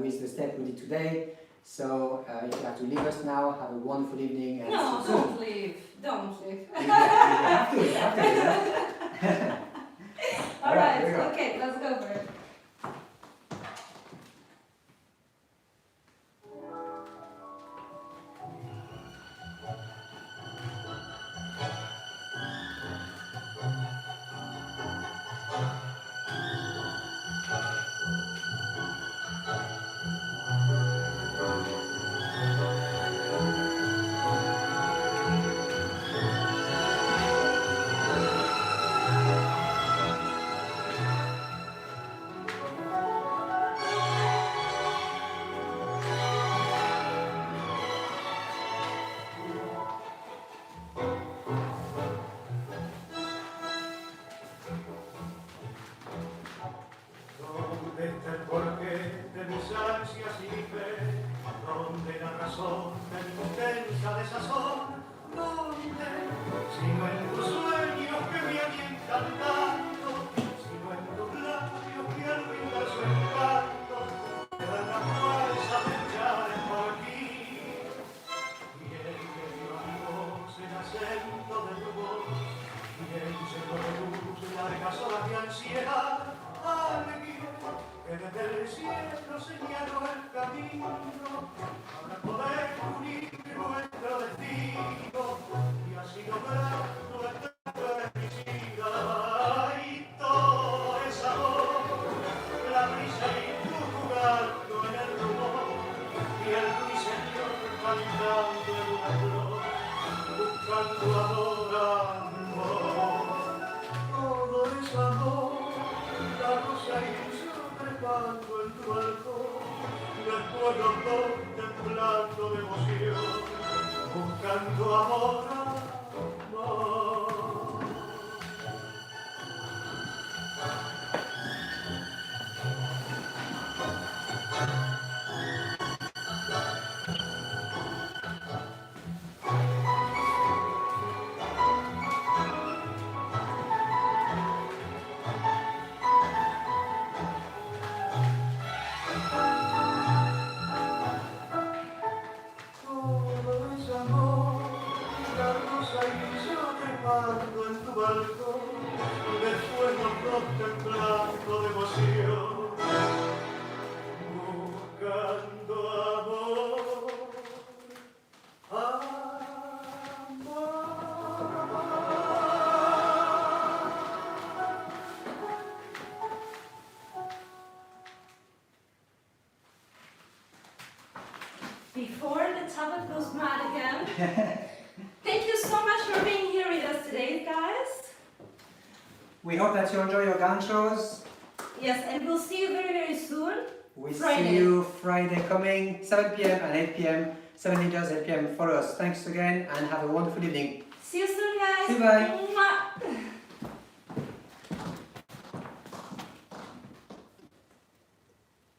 with the step we did today. So if you have to leave us now, have a wonderful evening. And No, see you soon. don't leave. Don't leave. You have to. You have to. All Alright, right, here we go. okay, let's go for it. ¿Dónde está el porqué de mis ansias y mi fe? ¿Dónde la razón de mi intensa desazón? ¿Dónde? Sino en tus sueños que me alientan tanto, sino en tus labios que al brindar su encanto te dan la fuerza de echar por aquí. Y el que dio a mi voz el acento de tu voz, y el lleno de luz largas horas de ansiedad. Alegría que desde el cielo señaló el camino para poder unir nuestro destino y así lograr nuestra felicidad. Y todo es amor, la brisa y tú jugando en el rumor y el ruiseñor cantando en una flor, buscando amor, amor. Todo es amor. La rosa ilusión trepando en tu balcón, después los dos temblando de emoción, buscando amor, amor. En tu balcón, después los dos temblando de emoción, buscando amor, amor. Before the tablet goes mad again, thank you so much for being here with us today, guys. We hope that you enjoy your ganchos. Yes, and we'll see you very, very soon. We Friday. see you Friday coming, 7 p.m. and 8 p.m. 7 meters, 8 p.m. Follow us. Thanks again and have a wonderful evening. See you soon, guys. See you, bye.